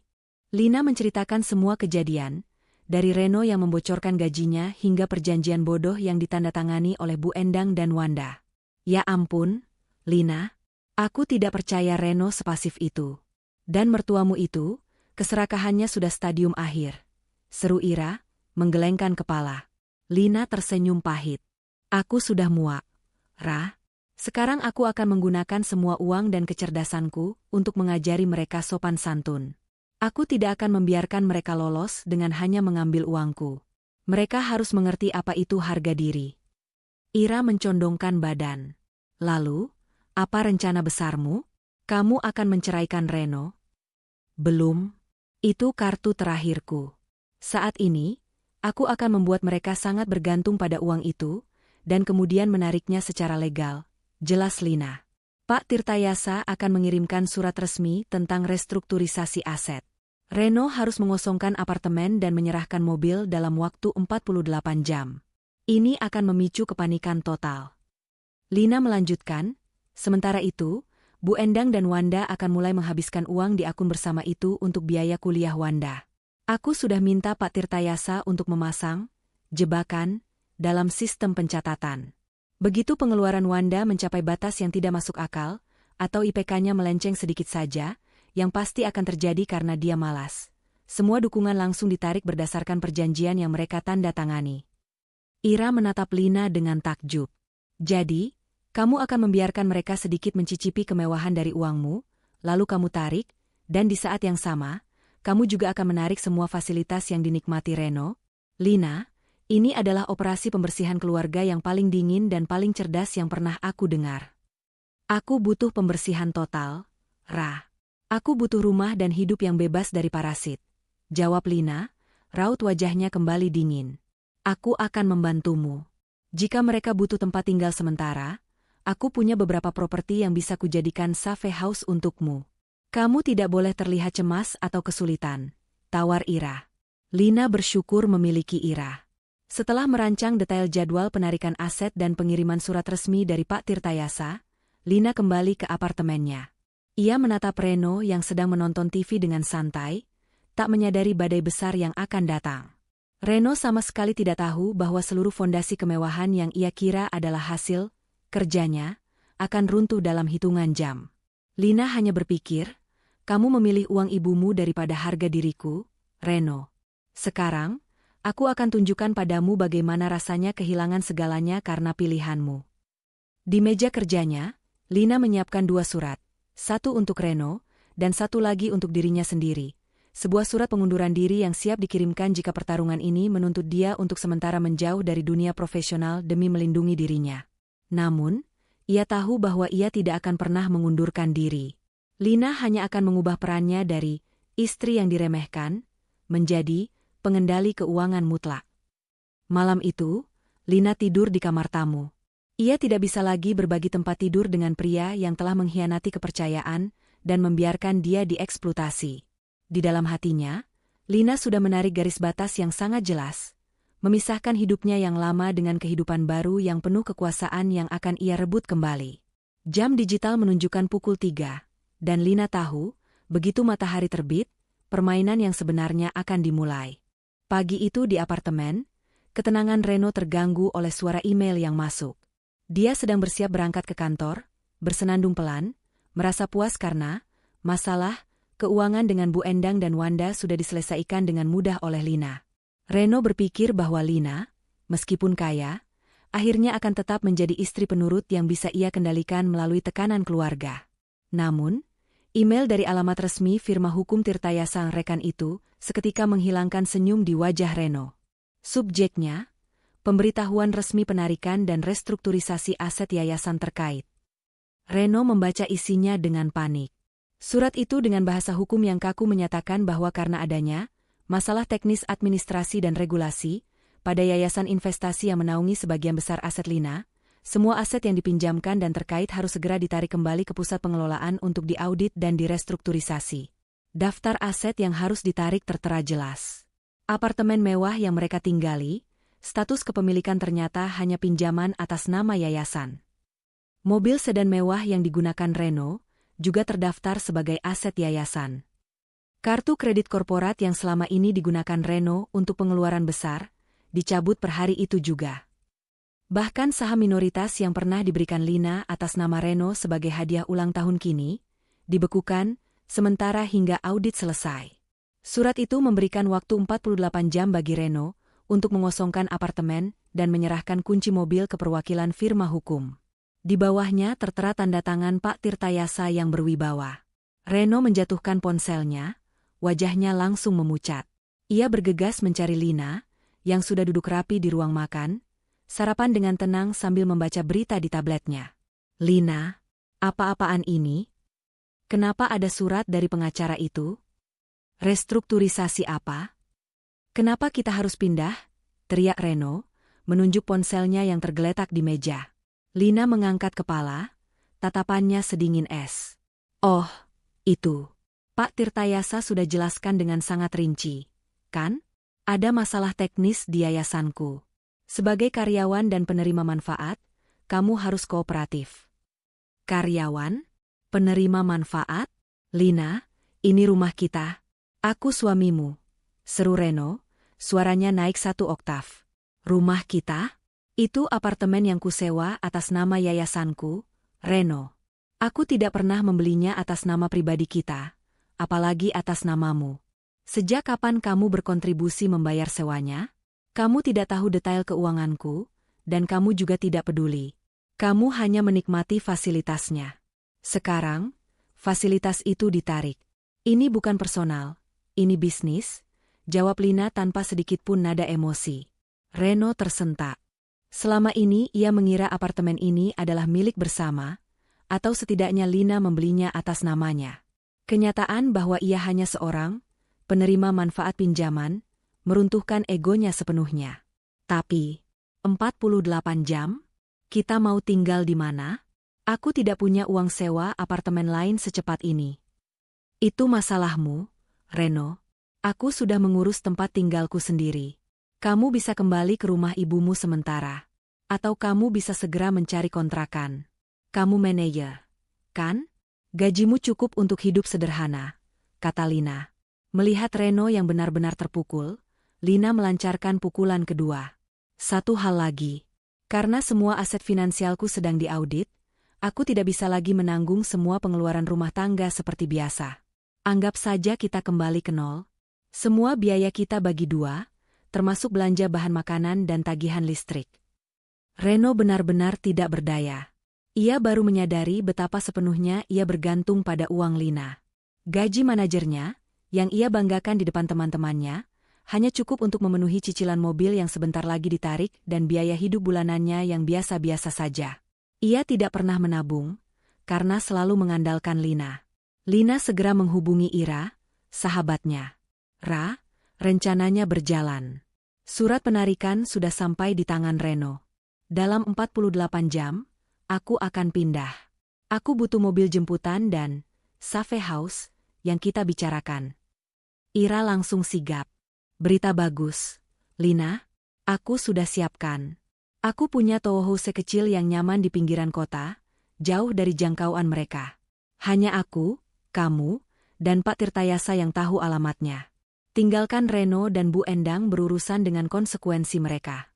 Lina menceritakan semua kejadian, dari Reno yang membocorkan gajinya hingga perjanjian bodoh yang ditandatangani oleh Bu Endang dan Wanda. Ya ampun, Lina, aku tidak percaya Reno sepasif itu. Dan mertuamu itu, keserakahannya sudah stadium akhir. Seru Ira, menggelengkan kepala. Lina tersenyum pahit. Aku sudah muak. Ra, sekarang aku akan menggunakan semua uang dan kecerdasanku untuk mengajari mereka sopan santun. Aku tidak akan membiarkan mereka lolos dengan hanya mengambil uangku. Mereka harus mengerti apa itu harga diri. Ira mencondongkan badan. Lalu, apa rencana besarmu? Kamu akan menceraikan Reno? Belum. Itu kartu terakhirku. Saat ini, aku akan membuat mereka sangat bergantung pada uang itu, dan kemudian menariknya secara legal, jelas Lina. Pak Tirtayasa akan mengirimkan surat resmi tentang restrukturisasi aset. Reno harus mengosongkan apartemen dan menyerahkan mobil dalam waktu 48 jam. Ini akan memicu kepanikan total. Lina melanjutkan, sementara itu, Bu Endang dan Wanda akan mulai menghabiskan uang di akun bersama itu untuk biaya kuliah Wanda. Aku sudah minta Pak Tirtayasa untuk memasang jebakan dalam sistem pencatatan. Begitu pengeluaran Wanda mencapai batas yang tidak masuk akal, atau IPK-nya melenceng sedikit saja, yang pasti akan terjadi karena dia malas. Semua dukungan langsung ditarik berdasarkan perjanjian yang mereka tanda tangani. Ira menatap Lina dengan takjub. Jadi, kamu akan membiarkan mereka sedikit mencicipi kemewahan dari uangmu, lalu kamu tarik, dan di saat yang sama, kamu juga akan menarik semua fasilitas yang dinikmati Reno? Lina, ini adalah operasi pembersihan keluarga yang paling dingin dan paling cerdas yang pernah aku dengar. Aku butuh pembersihan total, Ra. Aku butuh rumah dan hidup yang bebas dari parasit. Jawab Lina, raut wajahnya kembali dingin. Aku akan membantumu. Jika mereka butuh tempat tinggal sementara, aku punya beberapa properti yang bisa kujadikan safe house untukmu. Kamu tidak boleh terlihat cemas atau kesulitan, tawar Ira. Lina bersyukur memiliki Ira. Setelah merancang detail jadwal penarikan aset dan pengiriman surat resmi dari Pak Tirtayasa, Lina kembali ke apartemennya. Ia menatap Reno yang sedang menonton TV dengan santai, tak menyadari badai besar yang akan datang. Reno sama sekali tidak tahu bahwa seluruh fondasi kemewahan yang ia kira adalah hasil kerjanya akan runtuh dalam hitungan jam. Lina hanya berpikir, kamu memilih uang ibumu daripada harga diriku, Reno. Sekarang, aku akan tunjukkan padamu bagaimana rasanya kehilangan segalanya karena pilihanmu. Di meja kerjanya, Lina menyiapkan 2 surat, satu untuk Reno, dan satu lagi untuk dirinya sendiri. Sebuah surat pengunduran diri yang siap dikirimkan jika pertarungan ini menuntut dia untuk sementara menjauh dari dunia profesional demi melindungi dirinya. Namun, ia tahu bahwa ia tidak akan pernah mengundurkan diri. Lina hanya akan mengubah perannya dari istri yang diremehkan menjadi pengendali keuangan mutlak. Malam itu, Lina tidur di kamar tamu. Ia tidak bisa lagi berbagi tempat tidur dengan pria yang telah mengkhianati kepercayaan dan membiarkan dia dieksploitasi. Di dalam hatinya, Lina sudah menarik garis batas yang sangat jelas, memisahkan hidupnya yang lama dengan kehidupan baru yang penuh kekuasaan yang akan ia rebut kembali. Jam digital menunjukkan pukul 3, dan Lina tahu, begitu matahari terbit, permainan yang sebenarnya akan dimulai. Pagi itu di apartemen, ketenangan Reno terganggu oleh suara email yang masuk. Dia sedang bersiap berangkat ke kantor, bersenandung pelan, merasa puas karena masalah keuangan dengan Bu Endang dan Wanda sudah diselesaikan dengan mudah oleh Lina. Reno berpikir bahwa Lina, meskipun kaya, akhirnya akan tetap menjadi istri penurut yang bisa ia kendalikan melalui tekanan keluarga. Namun, email dari alamat resmi firma hukum Tirtayasa rekan itu seketika menghilangkan senyum di wajah Reno. Subjeknya, pemberitahuan resmi penarikan dan restrukturisasi aset yayasan terkait. Reno membaca isinya dengan panik. Surat itu dengan bahasa hukum yang kaku menyatakan bahwa karena adanya masalah teknis administrasi dan regulasi pada yayasan investasi yang menaungi sebagian besar aset Lina, semua aset yang dipinjamkan dan terkait harus segera ditarik kembali ke pusat pengelolaan untuk diaudit dan direstrukturisasi. Daftar aset yang harus ditarik tertera jelas. Apartemen mewah yang mereka tinggali, status kepemilikan ternyata hanya pinjaman atas nama yayasan. Mobil sedan mewah yang digunakan Reno juga terdaftar sebagai aset yayasan. Kartu kredit korporat yang selama ini digunakan Reno untuk pengeluaran besar, dicabut per hari itu juga. Bahkan saham minoritas yang pernah diberikan Lina atas nama Reno sebagai hadiah ulang tahun kini, dibekukan, sementara hingga audit selesai. Surat itu memberikan waktu 48 jam bagi Reno untuk mengosongkan apartemen dan menyerahkan kunci mobil ke perwakilan firma hukum. Di bawahnya tertera tanda tangan Pak Tirtayasa yang berwibawa. Reno menjatuhkan ponselnya, wajahnya langsung memucat. Ia bergegas mencari Lina, yang sudah duduk rapi di ruang makan, sarapan dengan tenang sambil membaca berita di tabletnya. Lina, apa-apaan ini? Kenapa ada surat dari pengacara itu? Restrukturisasi apa? Kenapa kita harus pindah? Teriak Reno, menunjuk ponselnya yang tergeletak di meja. Lina mengangkat kepala, tatapannya sedingin es. Oh, itu. Pak Tirtayasa sudah jelaskan dengan sangat rinci, kan? Ada masalah teknis di yayasanku. Sebagai karyawan dan penerima manfaat, kamu harus kooperatif. Karyawan? Penerima manfaat? Lina, ini rumah kita. Aku suamimu. Seru Reno, suaranya naik 1 oktav. Rumah kita? Itu apartemen yang kusewa atas nama yayasanku, Reno. Aku tidak pernah membelinya atas nama pribadi kita, apalagi atas namamu. Sejak kapan kamu berkontribusi membayar sewanya? Kamu tidak tahu detail keuanganku, dan kamu juga tidak peduli. Kamu hanya menikmati fasilitasnya. Sekarang, fasilitas itu ditarik. Ini bukan personal, ini bisnis, jawab Lina tanpa sedikit pun nada emosi. Reno tersentak. Selama ini ia mengira apartemen ini adalah milik bersama, atau setidaknya Lina membelinya atas namanya. Kenyataan bahwa ia hanya seorang penerima manfaat pinjaman, meruntuhkan egonya sepenuhnya. Tapi, 48 jam? Kita mau tinggal di mana? Aku tidak punya uang sewa apartemen lain secepat ini. Itu masalahmu, Reno. Aku sudah mengurus tempat tinggalku sendiri. Kamu bisa kembali ke rumah ibumu sementara. Atau kamu bisa segera mencari kontrakan. Kamu manajer, kan? Gajimu cukup untuk hidup sederhana, kata Lina. Melihat Reno yang benar-benar terpukul, Lina melancarkan pukulan kedua. Satu hal lagi. Karena semua aset finansialku sedang diaudit, aku tidak bisa lagi menanggung semua pengeluaran rumah tangga seperti biasa. Anggap saja kita kembali ke nol. Semua biaya kita bagi 2, termasuk belanja bahan makanan dan tagihan listrik. Reno benar-benar tidak berdaya. Ia baru menyadari betapa sepenuhnya ia bergantung pada uang Lina. Gaji manajernya, yang ia banggakan di depan teman-temannya, hanya cukup untuk memenuhi cicilan mobil yang sebentar lagi ditarik dan biaya hidup bulanannya yang biasa-biasa saja. Ia tidak pernah menabung, karena selalu mengandalkan Lina. Lina segera menghubungi Ira, sahabatnya. Ra, rencananya berjalan. Surat penarikan sudah sampai di tangan Reno. Dalam 48 jam, aku akan pindah. Aku butuh mobil jemputan dan Safe House yang kita bicarakan. Ira langsung sigap. Berita bagus. Lina, aku sudah siapkan. Aku punya townhouse kecil yang nyaman di pinggiran kota, jauh dari jangkauan mereka. Hanya aku, kamu, dan Pak Tirtayasa yang tahu alamatnya. Tinggalkan Reno dan Bu Endang berurusan dengan konsekuensi mereka.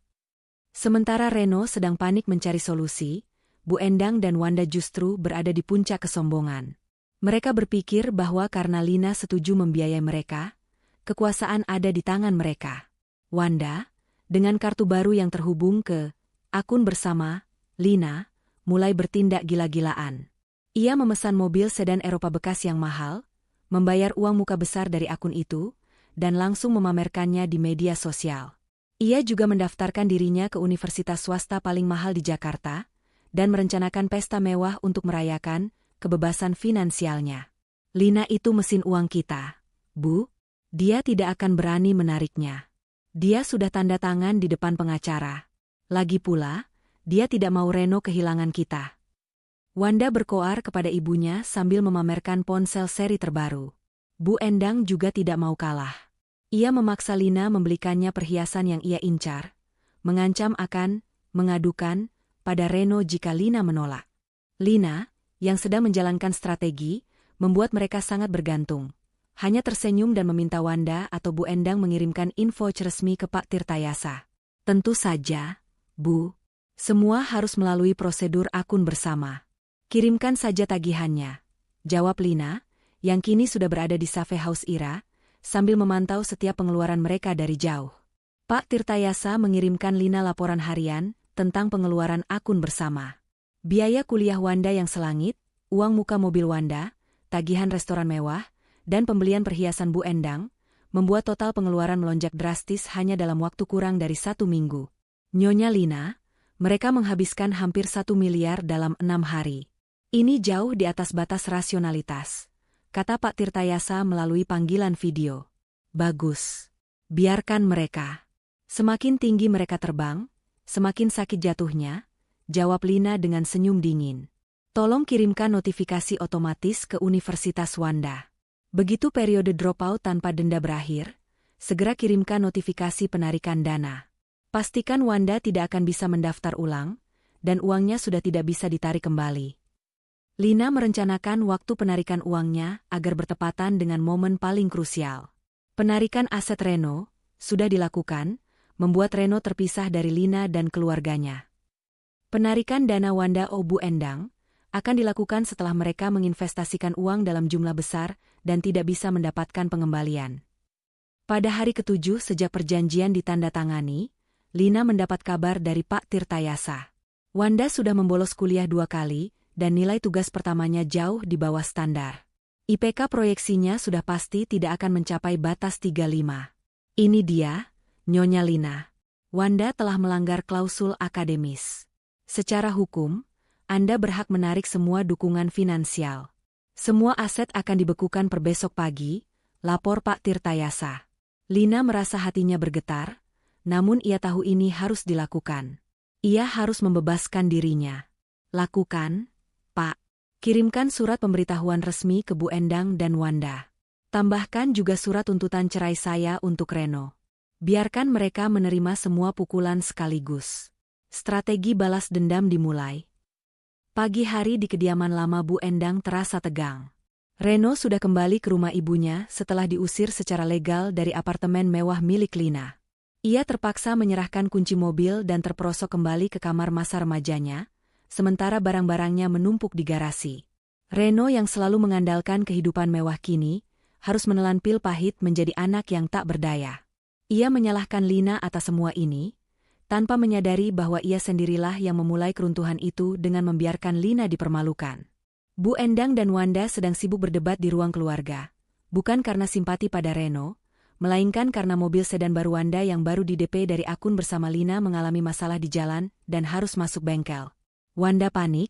Sementara Reno sedang panik mencari solusi, Bu Endang dan Wanda justru berada di puncak kesombongan. Mereka berpikir bahwa karena Lina setuju membiayai mereka, kekuasaan ada di tangan mereka. Wanda, dengan kartu baru yang terhubung ke akun bersama Lina, mulai bertindak gila-gilaan. Ia memesan mobil sedan Eropa bekas yang mahal, membayar uang muka besar dari akun itu, dan langsung memamerkannya di media sosial. Ia juga mendaftarkan dirinya ke universitas swasta paling mahal di Jakarta, dan merencanakan pesta mewah untuk merayakan kebebasan finansialnya. Lina itu mesin uang kita, Bu. Dia tidak akan berani menariknya. Dia sudah tanda tangan di depan pengacara. Lagi pula, dia tidak mau Reno kehilangan kita. Wanda berkoar kepada ibunya sambil memamerkan ponsel seri terbaru. Bu Endang juga tidak mau kalah. Ia memaksa Lina membelikannya perhiasan yang ia incar, mengancam akan mengadukan pada Reno jika Lina menolak. Lina, yang sedang menjalankan strategi, membuat mereka sangat bergantung. Hanya tersenyum dan meminta Wanda atau Bu Endang mengirimkan info resmi ke Pak Tirtayasa. Tentu saja, Bu. Semua harus melalui prosedur akun bersama. Kirimkan saja tagihannya, jawab Lina, yang kini sudah berada di Safe House Ira, sambil memantau setiap pengeluaran mereka dari jauh. Pak Tirtayasa mengirimkan Lina laporan harian tentang pengeluaran akun bersama. Biaya kuliah Wanda yang selangit, uang muka mobil Wanda, tagihan restoran mewah, dan pembelian perhiasan Bu Endang, membuat total pengeluaran melonjak drastis hanya dalam waktu kurang dari 1 minggu. Nyonya Lina, mereka menghabiskan hampir 1 miliar dalam 6 hari. Ini jauh di atas batas rasionalitas, kata Pak Tirtayasa melalui panggilan video. Bagus. Biarkan mereka. Semakin tinggi mereka terbang, semakin sakit jatuhnya, jawab Lina dengan senyum dingin. Tolong kirimkan notifikasi otomatis ke Universitas Wanda. Begitu periode dropout tanpa denda berakhir, segera kirimkan notifikasi penarikan dana. Pastikan Wanda tidak akan bisa mendaftar ulang, dan uangnya sudah tidak bisa ditarik kembali. Lina merencanakan waktu penarikan uangnya agar bertepatan dengan momen paling krusial. Penarikan aset Reno sudah dilakukan, membuat Reno terpisah dari Lina dan keluarganya. Penarikan dana Wanda Bu Endang akan dilakukan setelah mereka menginvestasikan uang dalam jumlah besar dan tidak bisa mendapatkan pengembalian. Pada hari ke-7 sejak perjanjian ditandatangani, Lina mendapat kabar dari Pak Tirtayasa. Wanda sudah membolos kuliah 2 kali, dan nilai tugas pertamanya jauh di bawah standar. IPK proyeksinya sudah pasti tidak akan mencapai batas 35. Ini dia, Nyonya Lina. Wanda telah melanggar klausul akademis. Secara hukum, Anda berhak menarik semua dukungan finansial. Semua aset akan dibekukan per besok pagi, lapor Pak Tirtayasa. Lina merasa hatinya bergetar, namun ia tahu ini harus dilakukan. Ia harus membebaskan dirinya. Lakukan, Pak. Kirimkan surat pemberitahuan resmi ke Bu Endang dan Wanda. Tambahkan juga surat tuntutan cerai saya untuk Reno. Biarkan mereka menerima semua pukulan sekaligus. Strategi balas dendam dimulai. Pagi hari di kediaman lama Bu Endang terasa tegang. Reno sudah kembali ke rumah ibunya setelah diusir secara legal dari apartemen mewah milik Lina. Ia terpaksa menyerahkan kunci mobil dan terperosok kembali ke kamar masa remajanya, sementara barang-barangnya menumpuk di garasi. Reno yang selalu mengandalkan kehidupan mewah kini, harus menelan pil pahit menjadi anak yang tak berdaya. Ia menyalahkan Lina atas semua ini, tanpa menyadari bahwa ia sendirilah yang memulai keruntuhan itu dengan membiarkan Lina dipermalukan. Bu Endang dan Wanda sedang sibuk berdebat di ruang keluarga, bukan karena simpati pada Reno, melainkan karena mobil sedan baru Wanda yang baru di-DP dari akun bersama Lina mengalami masalah di jalan dan harus masuk bengkel. Wanda panik,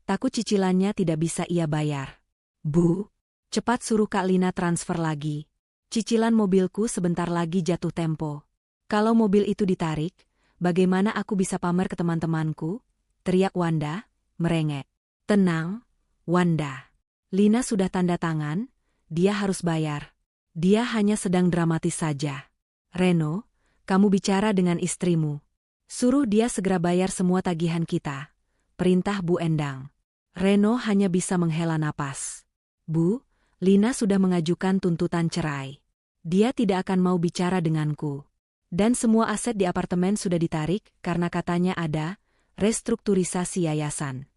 takut cicilannya tidak bisa ia bayar. Bu, cepat suruh Kak Lina transfer lagi. Cicilan mobilku sebentar lagi jatuh tempo. Kalau mobil itu ditarik, bagaimana aku bisa pamer ke teman-temanku? Teriak Wanda, merengek. Tenang, Wanda. Lina sudah tanda tangan, dia harus bayar. Dia hanya sedang dramatis saja. Reno, kamu bicara dengan istrimu. Suruh dia segera bayar semua tagihan kita. Perintah Bu Endang. Reno hanya bisa menghela napas. Bu, Lina sudah mengajukan tuntutan cerai. Dia tidak akan mau bicara denganku. Dan semua aset di apartemen sudah ditarik karena katanya ada restrukturisasi yayasan.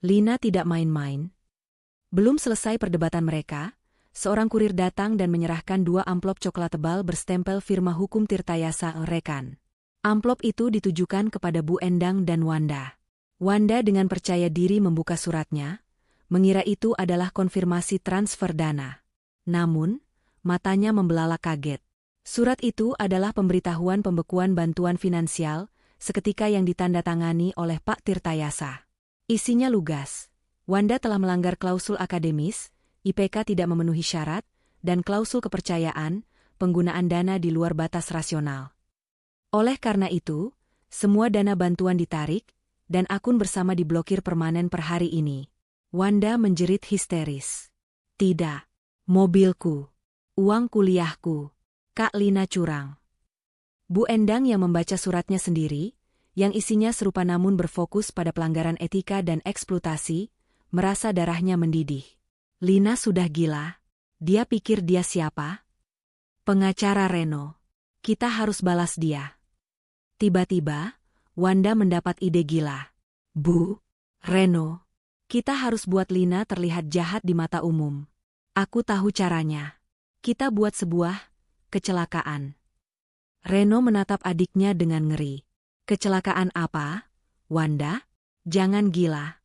Lina tidak main-main. Belum selesai perdebatan mereka, seorang kurir datang dan menyerahkan 2 amplop coklat tebal berstempel firma hukum Tirtayasa Rekan. Amplop itu ditujukan kepada Bu Endang dan Wanda. Wanda dengan percaya diri membuka suratnya, mengira itu adalah konfirmasi transfer dana. Namun, matanya membelalak kaget. Surat itu adalah pemberitahuan pembekuan bantuan finansial, seketika yang ditandatangani oleh Pak Tirtayasa. Isinya lugas. Wanda telah melanggar klausul akademis, IPK tidak memenuhi syarat, dan klausul kepercayaan, penggunaan dana di luar batas rasional. Oleh karena itu, semua dana bantuan ditarik, dan akun bersama diblokir permanen per hari ini. Wanda menjerit histeris. Tidak. Mobilku. Uang kuliahku. Kak Lina curang. Bu Endang yang membaca suratnya sendiri, yang isinya serupa namun berfokus pada pelanggaran etika dan eksploitasi, merasa darahnya mendidih. Lina sudah gila. Dia pikir dia siapa? Pengacara Reno. Kita harus balas dia. Tiba-tiba, Wanda mendapat ide gila. Bu, Reno, kita harus buat Lina terlihat jahat di mata umum. Aku tahu caranya. Kita buat sebuah kecelakaan. Reno menatap adiknya dengan ngeri. Kecelakaan apa, Wanda? Jangan gila.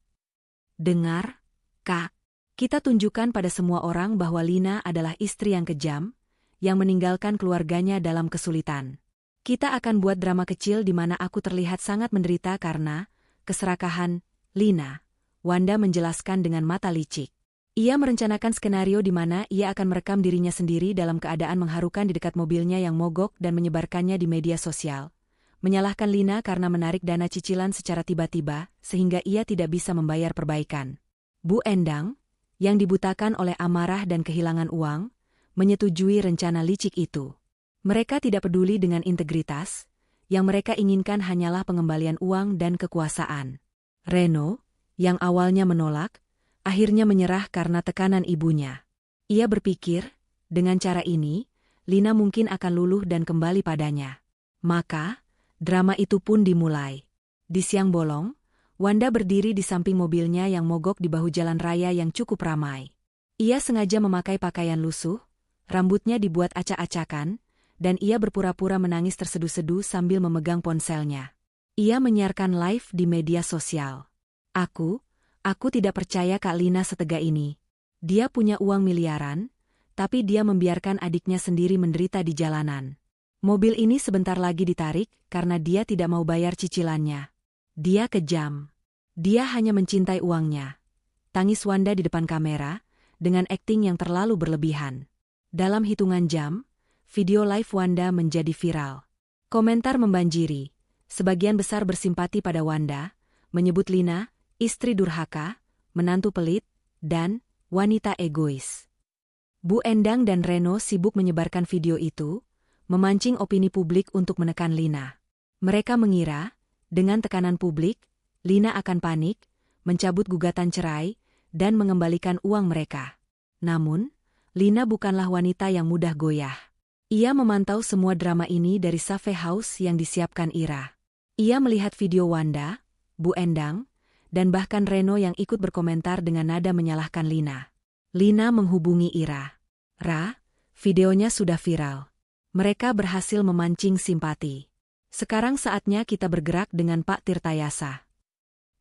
Dengar, Kak. Kita tunjukkan pada semua orang bahwa Lina adalah istri yang kejam, yang meninggalkan keluarganya dalam kesulitan. Kita akan buat drama kecil di mana aku terlihat sangat menderita karena keserakahan Lina. Wanda menjelaskan dengan mata licik. Ia merencanakan skenario di mana ia akan merekam dirinya sendiri dalam keadaan mengharukan di dekat mobilnya yang mogok dan menyebarkannya di media sosial. Menyalahkan Lina karena menarik dana cicilan secara tiba-tiba, sehingga ia tidak bisa membayar perbaikan. Bu Endang, yang dibutakan oleh amarah dan kehilangan uang, menyetujui rencana licik itu. Mereka tidak peduli dengan integritas, yang mereka inginkan hanyalah pengembalian uang dan kekuasaan. Reno, yang awalnya menolak, akhirnya menyerah karena tekanan ibunya. Ia berpikir, dengan cara ini, Lina mungkin akan luluh dan kembali padanya. Maka, drama itu pun dimulai. Di siang bolong, Wanda berdiri di samping mobilnya yang mogok di bahu jalan raya yang cukup ramai. Ia sengaja memakai pakaian lusuh, rambutnya dibuat acak-acakan, dan ia berpura-pura menangis terseduh-seduh sambil memegang ponselnya. Ia menyiarkan live di media sosial. Aku tidak percaya Kak Lina setega ini. Dia punya uang miliaran, tapi dia membiarkan adiknya sendiri menderita di jalanan. Mobil ini sebentar lagi ditarik karena dia tidak mau bayar cicilannya. Dia kejam. Dia hanya mencintai uangnya. Tangis Wanda di depan kamera, dengan akting yang terlalu berlebihan. Dalam hitungan jam, video live Wanda menjadi viral. Komentar membanjiri. Sebagian besar bersimpati pada Wanda, menyebut Lina istri durhaka, menantu pelit, dan wanita egois. Bu Endang dan Reno sibuk menyebarkan video itu, memancing opini publik untuk menekan Lina. Mereka mengira, dengan tekanan publik, Lina akan panik, mencabut gugatan cerai, dan mengembalikan uang mereka. Namun, Lina bukanlah wanita yang mudah goyah. Ia memantau semua drama ini dari Safe House yang disiapkan Ira. Ia melihat video Wanda, Bu Endang, dan bahkan Reno yang ikut berkomentar dengan nada menyalahkan Lina. Lina menghubungi Ira. Videonya sudah viral. Mereka berhasil memancing simpati. Sekarang saatnya kita bergerak dengan Pak Tirtayasa.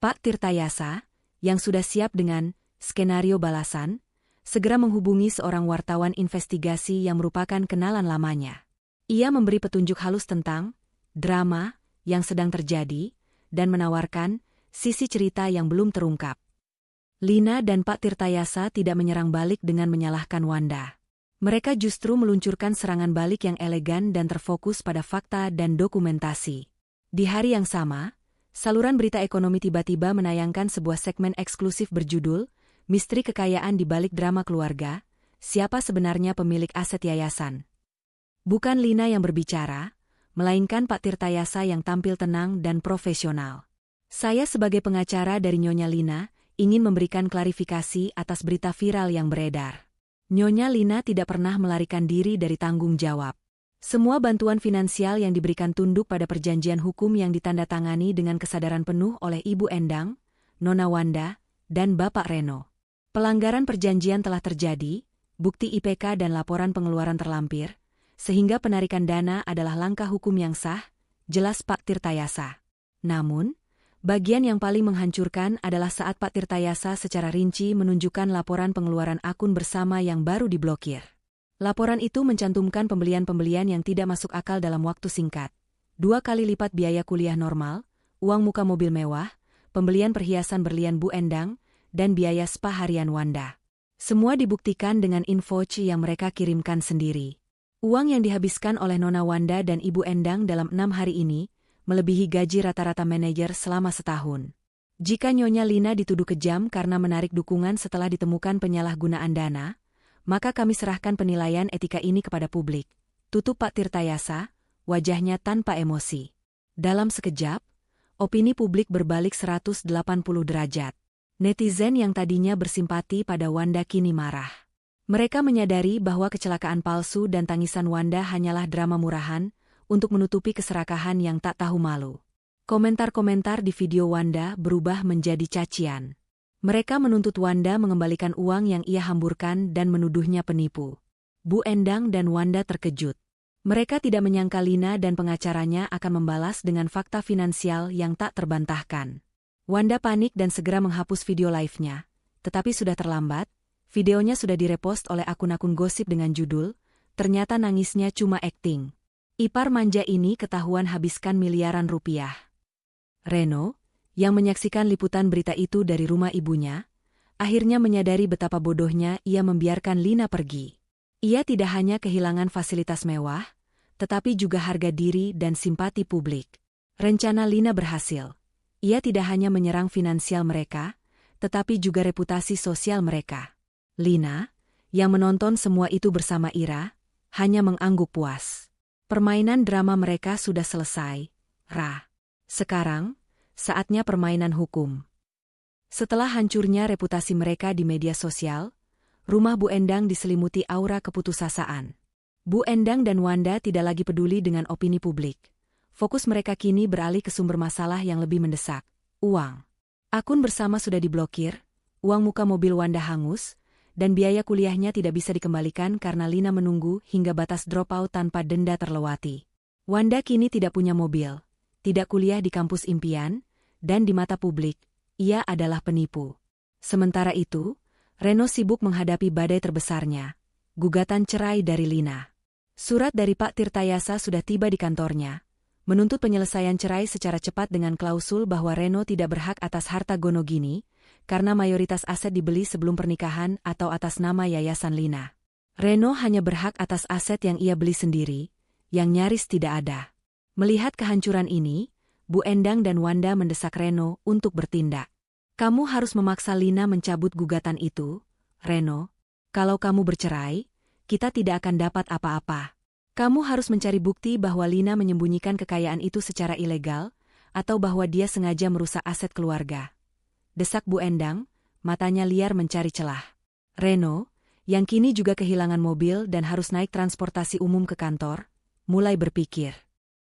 Pak Tirtayasa, yang sudah siap dengan skenario balasan, segera menghubungi seorang wartawan investigasi yang merupakan kenalan lamanya. Ia memberi petunjuk halus tentang drama yang sedang terjadi dan menawarkan sisi cerita yang belum terungkap. Lina dan Pak Tirtayasa tidak menyerang balik dengan menyalahkan Wanda. Mereka justru meluncurkan serangan balik yang elegan dan terfokus pada fakta dan dokumentasi. Di hari yang sama, saluran berita ekonomi tiba-tiba menayangkan sebuah segmen eksklusif berjudul Misteri Kekayaan di Balik Drama Keluarga, Siapa Sebenarnya Pemilik Aset Yayasan. Bukan Lina yang berbicara, melainkan Pak Tirtayasa yang tampil tenang dan profesional. Saya sebagai pengacara dari Nyonya Lina, ingin memberikan klarifikasi atas berita viral yang beredar. Nyonya Lina tidak pernah melarikan diri dari tanggung jawab. Semua bantuan finansial yang diberikan tunduk pada perjanjian hukum yang ditandatangani dengan kesadaran penuh oleh Ibu Endang, Nona Wanda, dan Bapak Reno. Pelanggaran perjanjian telah terjadi, bukti IPK dan laporan pengeluaran terlampir, sehingga penarikan dana adalah langkah hukum yang sah, jelas Pak Tirtayasa. Namun, bagian yang paling menghancurkan adalah saat Pak Tirtayasa secara rinci menunjukkan laporan pengeluaran akun bersama yang baru diblokir. Laporan itu mencantumkan pembelian-pembelian yang tidak masuk akal dalam waktu singkat. 2 kali lipat biaya kuliah normal, uang muka mobil mewah, pembelian perhiasan berlian Bu Endang, dan biaya spa harian Wanda. Semua dibuktikan dengan info yang mereka kirimkan sendiri. Uang yang dihabiskan oleh Nona Wanda dan Ibu Endang dalam 6 hari ini, melebihi gaji rata-rata manajer selama setahun. Jika Nyonya Lina dituduh kejam karena menarik dukungan setelah ditemukan penyalahgunaan dana, maka kami serahkan penilaian etika ini kepada publik. Tutup Pak Tirtayasa, wajahnya tanpa emosi. Dalam sekejap, opini publik berbalik 180 derajat. Netizen yang tadinya bersimpati pada Wanda kini marah. Mereka menyadari bahwa kecelakaan palsu dan tangisan Wanda hanyalah drama murahan, untuk menutupi keserakahan yang tak tahu malu. Komentar-komentar di video Wanda berubah menjadi cacian. Mereka menuntut Wanda mengembalikan uang yang ia hamburkan dan menuduhnya penipu. Bu Endang dan Wanda terkejut. Mereka tidak menyangka Lina dan pengacaranya akan membalas dengan fakta finansial yang tak terbantahkan. Wanda panik dan segera menghapus video live-nya, tetapi sudah terlambat, Videonya sudah direpost oleh akun-akun gosip dengan judul, "Ternyata nangisnya cuma akting." Ipar manja ini ketahuan habiskan miliaran rupiah. Reno, yang menyaksikan liputan berita itu dari rumah ibunya, akhirnya menyadari betapa bodohnya ia membiarkan Lina pergi. Ia tidak hanya kehilangan fasilitas mewah, tetapi juga harga diri dan simpati publik. Rencana Lina berhasil. Ia tidak hanya menyerang finansial mereka, tetapi juga reputasi sosial mereka. Lina, yang menonton semua itu bersama Ira, hanya mengangguk puas. Permainan drama mereka sudah selesai, Ra. Sekarang, saatnya permainan hukum. Setelah hancurnya reputasi mereka di media sosial, rumah Bu Endang diselimuti aura keputusasaan. Bu Endang dan Wanda tidak lagi peduli dengan opini publik. Fokus mereka kini beralih ke sumber masalah yang lebih mendesak, uang. Akun bersama sudah diblokir, uang muka mobil Wanda hangus, dan biaya kuliahnya tidak bisa dikembalikan karena Lina menunggu hingga batas dropout tanpa denda terlewati. Wanda kini tidak punya mobil, tidak kuliah di kampus impian, dan di mata publik, ia adalah penipu. Sementara itu, Reno sibuk menghadapi badai terbesarnya, gugatan cerai dari Lina. Surat dari Pak Tirtayasa sudah tiba di kantornya, menuntut penyelesaian cerai secara cepat dengan klausul bahwa Reno tidak berhak atas harta Gonogini, karena mayoritas aset dibeli sebelum pernikahan atau atas nama Yayasan Lina. Reno hanya berhak atas aset yang ia beli sendiri, yang nyaris tidak ada. Melihat kehancuran ini, Bu Endang dan Wanda mendesak Reno untuk bertindak. Kamu harus memaksa Lina mencabut gugatan itu, Reno. Kalau kamu bercerai, kita tidak akan dapat apa-apa. Kamu harus mencari bukti bahwa Lina menyembunyikan kekayaan itu secara ilegal, atau bahwa dia sengaja merusak aset keluarga. Desak Bu Endang, matanya liar mencari celah. Reno, yang kini juga kehilangan mobil dan harus naik transportasi umum ke kantor, mulai berpikir.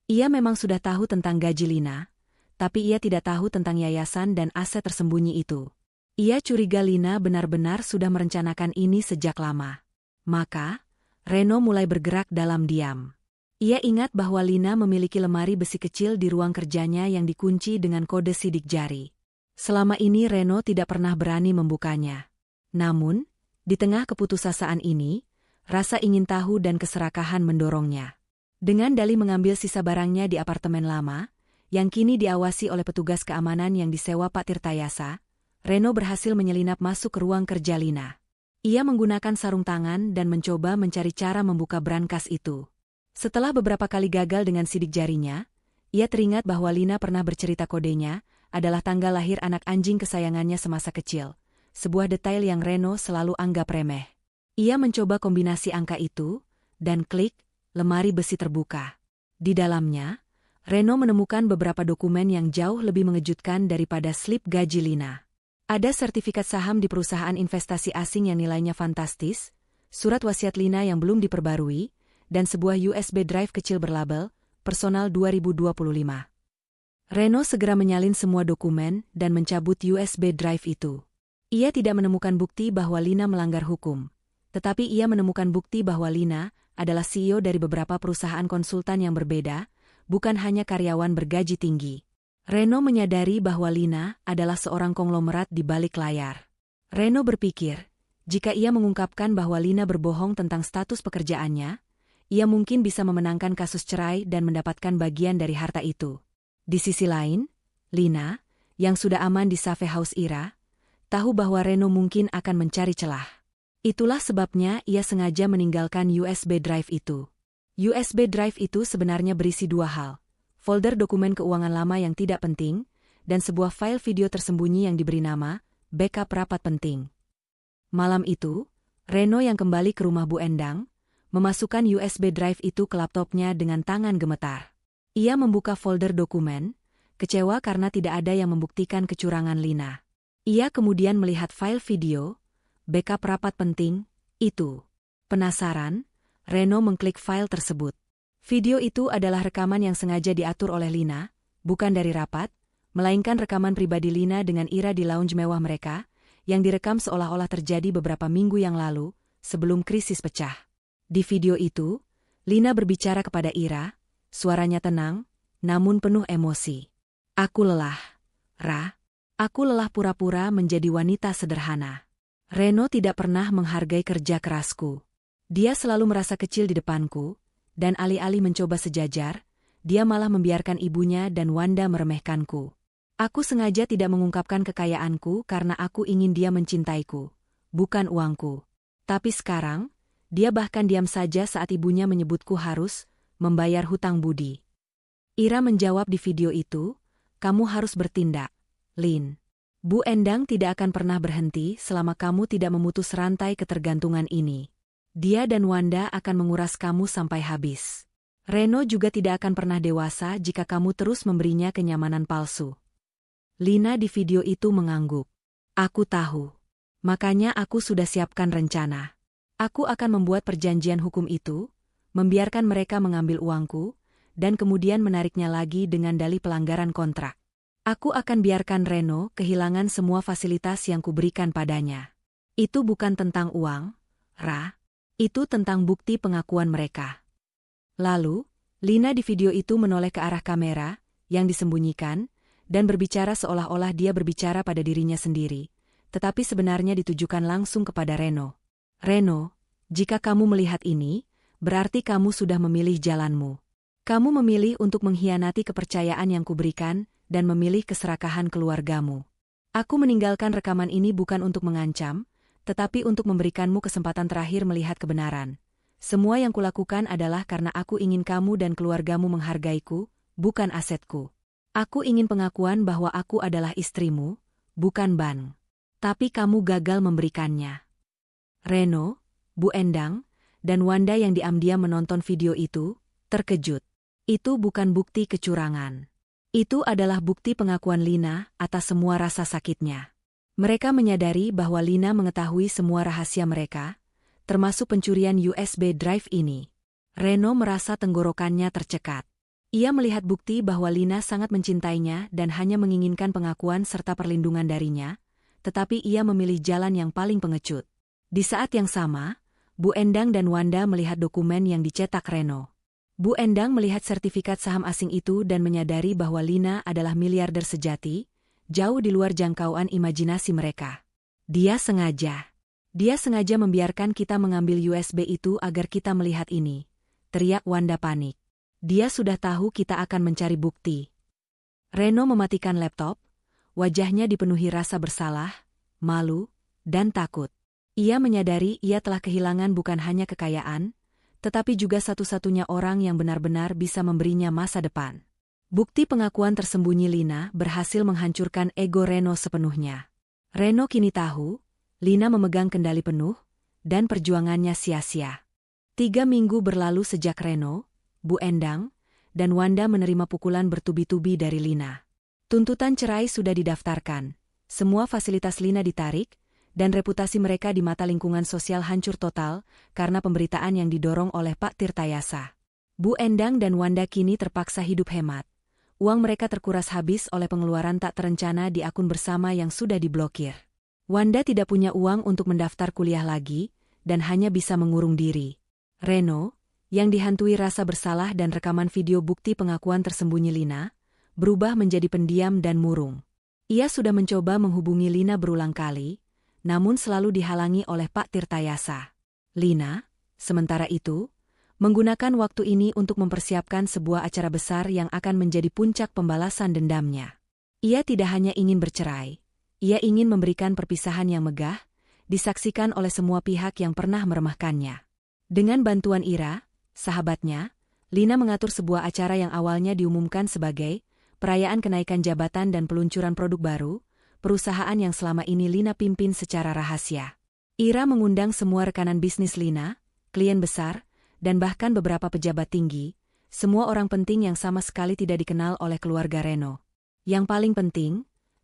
Ia memang sudah tahu tentang gaji Lina, tapi ia tidak tahu tentang yayasan dan aset tersembunyi itu. Ia curiga Lina benar-benar sudah merencanakan ini sejak lama. Maka, Reno mulai bergerak dalam diam. Ia ingat bahwa Lina memiliki lemari besi kecil di ruang kerjanya yang dikunci dengan kode sidik jari. Selama ini Reno tidak pernah berani membukanya. Namun, di tengah keputusasaan ini, rasa ingin tahu dan keserakahan mendorongnya. Dengan dalih mengambil sisa barangnya di apartemen lama, yang kini diawasi oleh petugas keamanan yang disewa Pak Tirtayasa, Reno berhasil menyelinap masuk ke ruang kerja Lina. Ia menggunakan sarung tangan dan mencoba mencari cara membuka brankas itu. Setelah beberapa kali gagal dengan sidik jarinya, ia teringat bahwa Lina pernah bercerita kodenya adalah tanggal lahir anak anjing kesayangannya semasa kecil, sebuah detail yang Reno selalu anggap remeh. Ia mencoba kombinasi angka itu, dan klik, lemari besi terbuka. Di dalamnya, Reno menemukan beberapa dokumen yang jauh lebih mengejutkan daripada slip gaji Lina. Ada sertifikat saham di perusahaan investasi asing yang nilainya fantastis, surat wasiat Lina yang belum diperbarui, dan sebuah USB drive kecil berlabel, Personal 2025. Reno segera menyalin semua dokumen dan mencabut USB drive itu. Ia tidak menemukan bukti bahwa Lina melanggar hukum, tetapi ia menemukan bukti bahwa Lina adalah CEO dari beberapa perusahaan konsultan yang berbeda, bukan hanya karyawan bergaji tinggi. Reno menyadari bahwa Lina adalah seorang konglomerat di balik layar. Reno berpikir, jika ia mengungkapkan bahwa Lina berbohong tentang status pekerjaannya, ia mungkin bisa memenangkan kasus cerai dan mendapatkan bagian dari harta itu. Di sisi lain, Lina, yang sudah aman di Safe House Ira, tahu bahwa Reno mungkin akan mencari celah. Itulah sebabnya ia sengaja meninggalkan USB drive itu. USB drive itu sebenarnya berisi dua hal, folder dokumen keuangan lama yang tidak penting, dan sebuah file video tersembunyi yang diberi nama, backup rapat penting. Malam itu, Reno yang kembali ke rumah Bu Endang, memasukkan USB drive itu ke laptopnya dengan tangan gemetar. Ia membuka folder dokumen, kecewa karena tidak ada yang membuktikan kecurangan Lina. Ia kemudian melihat file video, backup rapat penting, itu. Penasaran, Reno mengklik file tersebut. Video itu adalah rekaman yang sengaja diatur oleh Lina, bukan dari rapat, melainkan rekaman pribadi Lina dengan Ira di lounge mewah mereka, yang direkam seolah-olah terjadi beberapa minggu yang lalu, sebelum krisis pecah. Di video itu, Lina berbicara kepada Ira, suaranya tenang, namun penuh emosi. Aku lelah, Ra. Aku lelah pura-pura menjadi wanita sederhana. Reno tidak pernah menghargai kerja kerasku. Dia selalu merasa kecil di depanku, dan alih-alih mencoba sejajar, dia malah membiarkan ibunya dan Wanda meremehkanku. Aku sengaja tidak mengungkapkan kekayaanku karena aku ingin dia mencintaiku, bukan uangku. Tapi sekarang, dia bahkan diam saja saat ibunya menyebutku harus membayar hutang budi. Ira menjawab di video itu, "Kamu harus bertindak, Lin. Bu Endang tidak akan pernah berhenti selama kamu tidak memutus rantai ketergantungan ini. Dia dan Wanda akan menguras kamu sampai habis. Reno juga tidak akan pernah dewasa jika kamu terus memberinya kenyamanan palsu." Lina di video itu mengangguk. "Aku tahu. Makanya aku sudah siapkan rencana. Aku akan membuat perjanjian hukum itu, membiarkan mereka mengambil uangku, dan kemudian menariknya lagi dengan dalih pelanggaran kontrak. Aku akan biarkan Reno kehilangan semua fasilitas yang kuberikan padanya. Itu bukan tentang uang, Ra. Itu tentang bukti pengakuan mereka." Lalu, Lina di video itu menoleh ke arah kamera, yang disembunyikan, dan berbicara seolah-olah dia berbicara pada dirinya sendiri, tetapi sebenarnya ditujukan langsung kepada Reno. "Reno, jika kamu melihat ini, berarti kamu sudah memilih jalanmu. Kamu memilih untuk mengkhianati kepercayaan yang kuberikan dan memilih keserakahan keluargamu. Aku meninggalkan rekaman ini bukan untuk mengancam, tetapi untuk memberikanmu kesempatan terakhir melihat kebenaran. Semua yang kulakukan adalah karena aku ingin kamu dan keluargamu menghargaiku, bukan asetku. Aku ingin pengakuan bahwa aku adalah istrimu, bukan bank. Tapi kamu gagal memberikannya." Reno, Bu Endang, dan Wanda yang diam-diam menonton video itu, terkejut. Itu bukan bukti kecurangan. Itu adalah bukti pengakuan Lina atas semua rasa sakitnya. Mereka menyadari bahwa Lina mengetahui semua rahasia mereka, termasuk pencurian USB drive ini. Reno merasa tenggorokannya tercekat. Ia melihat bukti bahwa Lina sangat mencintainya dan hanya menginginkan pengakuan serta perlindungan darinya, tetapi ia memilih jalan yang paling pengecut. Di saat yang sama, Bu Endang dan Wanda melihat dokumen yang dicetak Reno. Bu Endang melihat sertifikat saham asing itu dan menyadari bahwa Lina adalah miliarder sejati, jauh di luar jangkauan imajinasi mereka. Dia sengaja membiarkan kita mengambil USB itu agar kita melihat ini, teriak Wanda panik. Dia sudah tahu kita akan mencari bukti. Reno mematikan laptop, wajahnya dipenuhi rasa bersalah, malu, dan takut. Ia menyadari ia telah kehilangan bukan hanya kekayaan, tetapi juga satu-satunya orang yang benar-benar bisa memberinya masa depan. Bukti pengakuan tersembunyi Lina berhasil menghancurkan ego Reno sepenuhnya. Reno kini tahu, Lina memegang kendali penuh, dan perjuangannya sia-sia. 3 minggu berlalu sejak Reno, Bu Endang, dan Wanda menerima pukulan bertubi-tubi dari Lina. Tuntutan cerai sudah didaftarkan, semua fasilitas Lina ditarik, dan reputasi mereka di mata lingkungan sosial hancur total karena pemberitaan yang didorong oleh Pak Tirtayasa. Bu Endang dan Wanda kini terpaksa hidup hemat. Uang mereka terkuras habis oleh pengeluaran tak terencana di akun bersama yang sudah diblokir. Wanda tidak punya uang untuk mendaftar kuliah lagi, dan hanya bisa mengurung diri. Reno, yang dihantui rasa bersalah dan rekaman video bukti pengakuan tersembunyi Lina, berubah menjadi pendiam dan murung. Ia sudah mencoba menghubungi Lina berulang kali, namun selalu dihalangi oleh Pak Tirtayasa. Lina, sementara itu, menggunakan waktu ini untuk mempersiapkan sebuah acara besar yang akan menjadi puncak pembalasan dendamnya. Ia tidak hanya ingin bercerai, ia ingin memberikan perpisahan yang megah, disaksikan oleh semua pihak yang pernah meremehkannya. Dengan bantuan Ira, sahabatnya, Lina mengatur sebuah acara yang awalnya diumumkan sebagai perayaan kenaikan jabatan dan peluncuran produk baru, perusahaan yang selama ini Lina pimpin secara rahasia. Ira mengundang semua rekanan bisnis Lina, klien besar, dan bahkan beberapa pejabat tinggi, semua orang penting yang sama sekali tidak dikenal oleh keluarga Reno. Yang paling penting,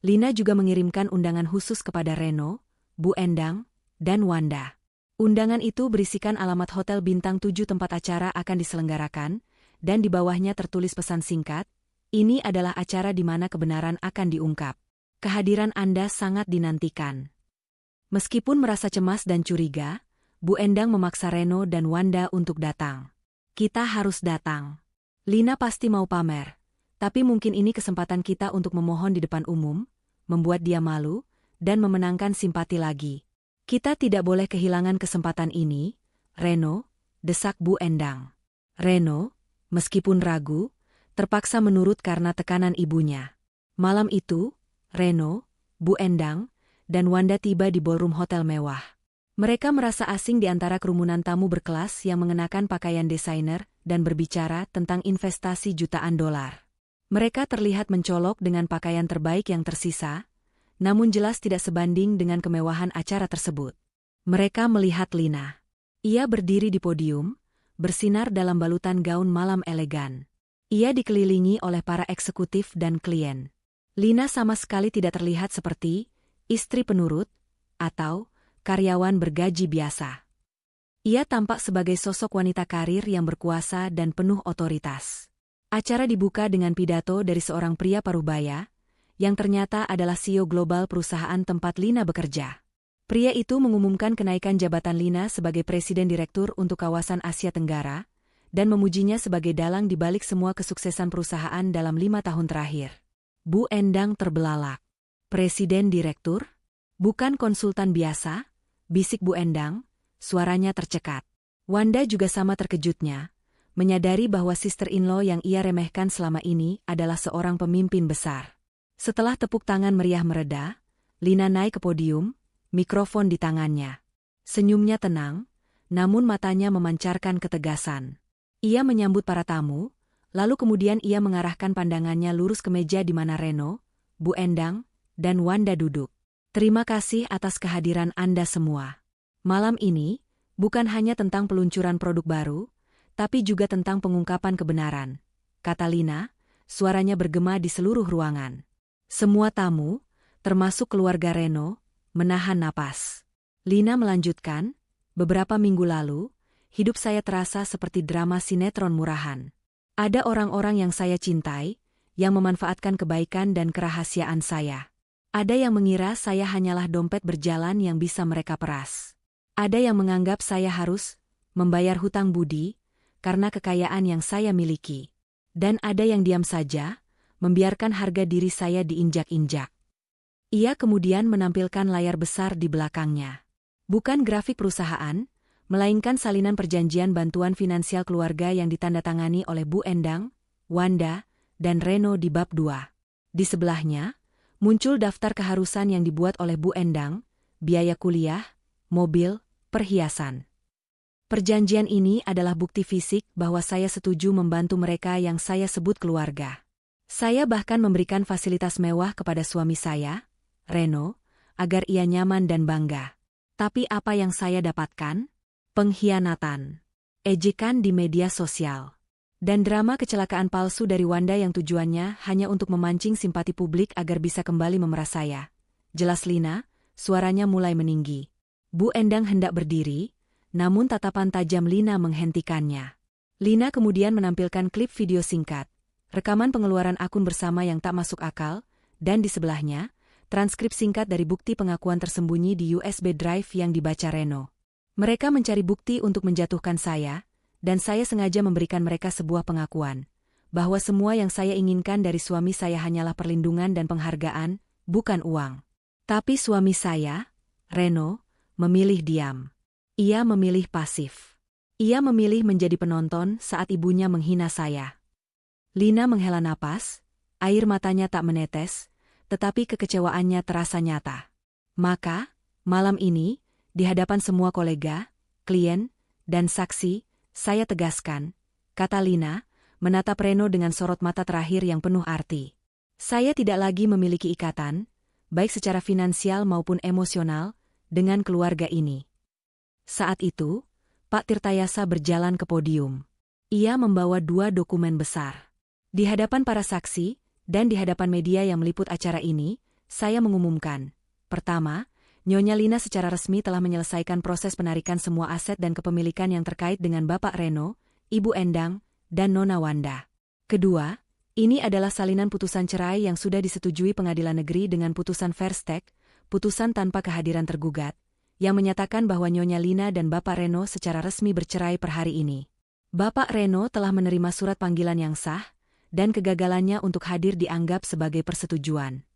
Lina juga mengirimkan undangan khusus kepada Reno, Bu Endang, dan Wanda. Undangan itu berisikan alamat hotel bintang 7 tempat acara akan diselenggarakan, dan di bawahnya tertulis pesan singkat, "Ini adalah acara di mana kebenaran akan diungkap. Kehadiran Anda sangat dinantikan." Meskipun merasa cemas dan curiga, Bu Endang memaksa Reno dan Wanda untuk datang. "Kita harus datang. Lina pasti mau pamer, tapi mungkin ini kesempatan kita untuk memohon di depan umum, membuat dia malu, dan memenangkan simpati lagi. Kita tidak boleh kehilangan kesempatan ini, Reno, desak Bu Endang. Reno, meskipun ragu, terpaksa menurut karena tekanan ibunya. Malam itu, Reno, Bu Endang, dan Wanda tiba di ballroom hotel mewah. Mereka merasa asing di antara kerumunan tamu berkelas yang mengenakan pakaian desainer dan berbicara tentang investasi jutaan dolar. Mereka terlihat mencolok dengan pakaian terbaik yang tersisa, namun jelas tidak sebanding dengan kemewahan acara tersebut. Mereka melihat Lina. Ia berdiri di podium, bersinar dalam balutan gaun malam elegan. Ia dikelilingi oleh para eksekutif dan klien. Lina sama sekali tidak terlihat seperti istri penurut atau karyawan bergaji biasa. Ia tampak sebagai sosok wanita karir yang berkuasa dan penuh otoritas. Acara dibuka dengan pidato dari seorang pria parubaya, yang ternyata adalah CEO global perusahaan tempat Lina bekerja. Pria itu mengumumkan kenaikan jabatan Lina sebagai Presiden Direktur untuk kawasan Asia Tenggara, dan memujinya sebagai dalang di balik semua kesuksesan perusahaan dalam 5 tahun terakhir. Bu Endang terbelalak. Presiden Direktur? Bukan konsultan biasa? Bisik Bu Endang, suaranya tercekat. Wanda juga sama terkejutnya, menyadari bahwa sister-in-law yang ia remehkan selama ini adalah seorang pemimpin besar. Setelah tepuk tangan meriah mereda, Lina naik ke podium, mikrofon di tangannya. Senyumnya tenang, namun matanya memancarkan ketegasan. Ia menyambut para tamu, lalu kemudian ia mengarahkan pandangannya lurus ke meja di mana Reno, Bu Endang, dan Wanda duduk. Terima kasih atas kehadiran Anda semua. Malam ini, bukan hanya tentang peluncuran produk baru, tapi juga tentang pengungkapan kebenaran, kata Lina, suaranya bergema di seluruh ruangan. Semua tamu, termasuk keluarga Reno, menahan napas. Lina melanjutkan, beberapa minggu lalu, hidup saya terasa seperti drama sinetron murahan. Ada orang-orang yang saya cintai, yang memanfaatkan kebaikan dan kerahasiaan saya. Ada yang mengira saya hanyalah dompet berjalan yang bisa mereka peras. Ada yang menganggap saya harus membayar hutang budi karena kekayaan yang saya miliki. Dan ada yang diam saja, membiarkan harga diri saya diinjak-injak. Ia kemudian menampilkan layar besar di belakangnya. Bukan grafik perusahaan, melainkan salinan perjanjian bantuan finansial keluarga yang ditandatangani oleh Bu Endang, Wanda, dan Reno di bab 2. Di sebelahnya, muncul daftar keharusan yang dibuat oleh Bu Endang, biaya kuliah, mobil, perhiasan. Perjanjian ini adalah bukti fisik bahwa saya setuju membantu mereka yang saya sebut keluarga. Saya bahkan memberikan fasilitas mewah kepada suami saya, Reno, agar ia nyaman dan bangga. Tapi apa yang saya dapatkan? Pengkhianatan, ejekan di media sosial, dan drama kecelakaan palsu dari Wanda yang tujuannya hanya untuk memancing simpati publik agar bisa kembali memeras saya. Jelas Lina, suaranya mulai meninggi. Bu Endang hendak berdiri, namun tatapan tajam Lina menghentikannya. Lina kemudian menampilkan klip video singkat, rekaman pengeluaran akun bersama yang tak masuk akal, dan di sebelahnya, transkrip singkat dari bukti pengakuan tersembunyi di USB drive yang dibaca Reno. Mereka mencari bukti untuk menjatuhkan saya, dan saya sengaja memberikan mereka sebuah pengakuan, bahwa semua yang saya inginkan dari suami saya hanyalah perlindungan dan penghargaan, bukan uang. Tapi suami saya, Reno, memilih diam. Ia memilih pasif. Ia memilih menjadi penonton saat ibunya menghina saya. Lina menghela napas, air matanya tak menetes, tetapi kekecewaannya terasa nyata. Maka, malam ini, di hadapan semua kolega, klien, dan saksi, saya tegaskan, kata Lina, menatap Reno dengan sorot mata terakhir yang penuh arti. Saya tidak lagi memiliki ikatan, baik secara finansial maupun emosional, dengan keluarga ini. Saat itu, Pak Tirtayasa berjalan ke podium. Ia membawa 2 dokumen besar. Di hadapan para saksi, dan di hadapan media yang meliput acara ini, saya mengumumkan, pertama, Nyonya Lina secara resmi telah menyelesaikan proses penarikan semua aset dan kepemilikan yang terkait dengan Bapak Reno, Ibu Endang, dan Nona Wanda. Kedua, ini adalah salinan putusan cerai yang sudah disetujui Pengadilan Negeri dengan putusan Verstek, putusan tanpa kehadiran tergugat, yang menyatakan bahwa Nyonya Lina dan Bapak Reno secara resmi bercerai per hari ini. Bapak Reno telah menerima surat panggilan yang sah, dan kegagalannya untuk hadir dianggap sebagai persetujuan.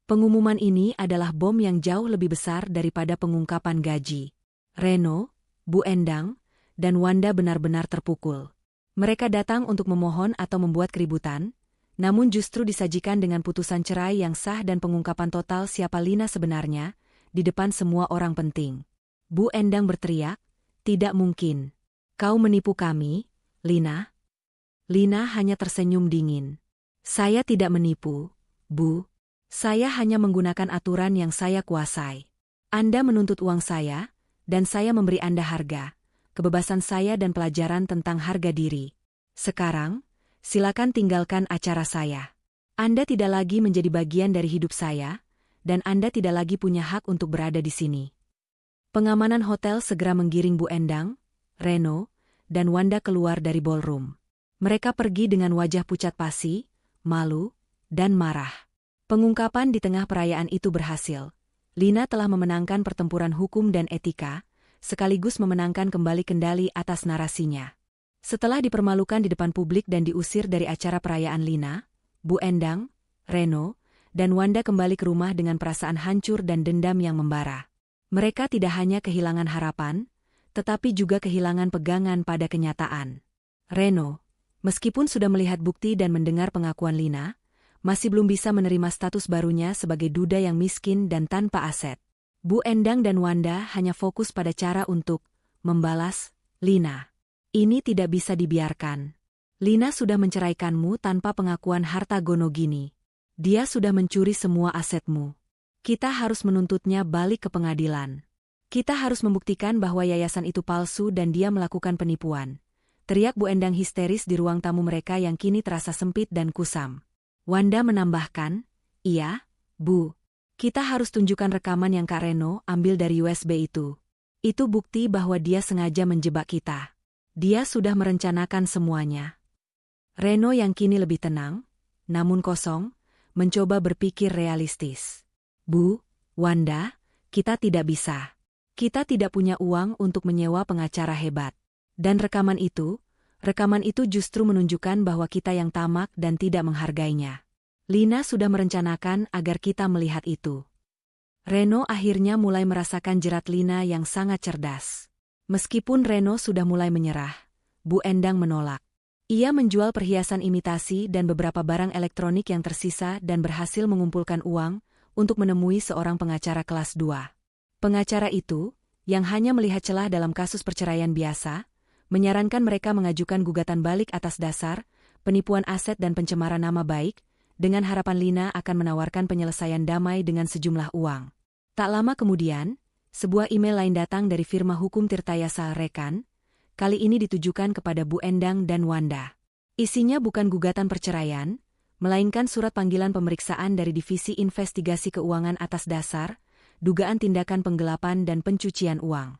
Pengumuman ini adalah bom yang jauh lebih besar daripada pengungkapan gaji. Reno, Bu Endang, dan Wanda benar-benar terpukul. Mereka datang untuk memohon atau membuat keributan, namun justru disajikan dengan putusan cerai yang sah dan pengungkapan total siapa Lina sebenarnya, di depan semua orang penting. Bu Endang berteriak, "Tidak mungkin. Kau menipu kami, Lina." Lina hanya tersenyum dingin. "Saya tidak menipu, Bu. Saya hanya menggunakan aturan yang saya kuasai. Anda menuntut uang saya, dan saya memberi Anda harga, kebebasan saya dan pelajaran tentang harga diri. Sekarang, silakan tinggalkan acara saya. Anda tidak lagi menjadi bagian dari hidup saya, dan Anda tidak lagi punya hak untuk berada di sini." Pengamanan hotel segera menggiring Bu Endang, Reno, dan Wanda keluar dari ballroom. Mereka pergi dengan wajah pucat pasi, malu, dan marah. Pengungkapan di tengah perayaan itu berhasil. Lina telah memenangkan pertempuran hukum dan etika, sekaligus memenangkan kembali kendali atas narasinya. Setelah dipermalukan di depan publik dan diusir dari acara perayaan Lina, Bu Endang, Reno, dan Wanda kembali ke rumah dengan perasaan hancur dan dendam yang membara. Mereka tidak hanya kehilangan harapan, tetapi juga kehilangan pegangan pada kenyataan. Reno, meskipun sudah melihat bukti dan mendengar pengakuan Lina, masih belum bisa menerima status barunya sebagai duda yang miskin dan tanpa aset. Bu Endang dan Wanda hanya fokus pada cara untuk membalas Lina. Ini tidak bisa dibiarkan. Lina sudah menceraikanmu tanpa pengakuan harta gono gini. Dia sudah mencuri semua asetmu. Kita harus menuntutnya balik ke pengadilan. Kita harus membuktikan bahwa yayasan itu palsu dan dia melakukan penipuan. Teriak Bu Endang histeris di ruang tamu mereka yang kini terasa sempit dan kusam. Wanda menambahkan, "Iya, Bu. Kita harus tunjukkan rekaman yang Kak Reno ambil dari USB itu. Itu bukti bahwa dia sengaja menjebak kita. Dia sudah merencanakan semuanya." Reno yang kini lebih tenang, namun kosong, mencoba berpikir realistis. "Bu, Wanda, kita tidak bisa. Kita tidak punya uang untuk menyewa pengacara hebat. Dan rekaman itu justru menunjukkan bahwa kita yang tamak dan tidak menghargainya. Lina sudah merencanakan agar kita melihat itu." Reno akhirnya mulai merasakan jerat Lina yang sangat cerdas. Meskipun Reno sudah mulai menyerah, Bu Endang menolak. Ia menjual perhiasan imitasi dan beberapa barang elektronik yang tersisa dan berhasil mengumpulkan uang untuk menemui seorang pengacara kelas 2. Pengacara itu, yang hanya melihat celah dalam kasus perceraian biasa, menyarankan mereka mengajukan gugatan balik atas dasar penipuan aset dan pencemaran nama baik, dengan harapan Lina akan menawarkan penyelesaian damai dengan sejumlah uang. Tak lama kemudian, sebuah email lain datang dari firma hukum Tirtayasa Rekan, kali ini ditujukan kepada Bu Endang dan Wanda. Isinya bukan gugatan perceraian, melainkan surat panggilan pemeriksaan dari Divisi Investigasi Keuangan atas dasar dugaan tindakan penggelapan dan pencucian uang.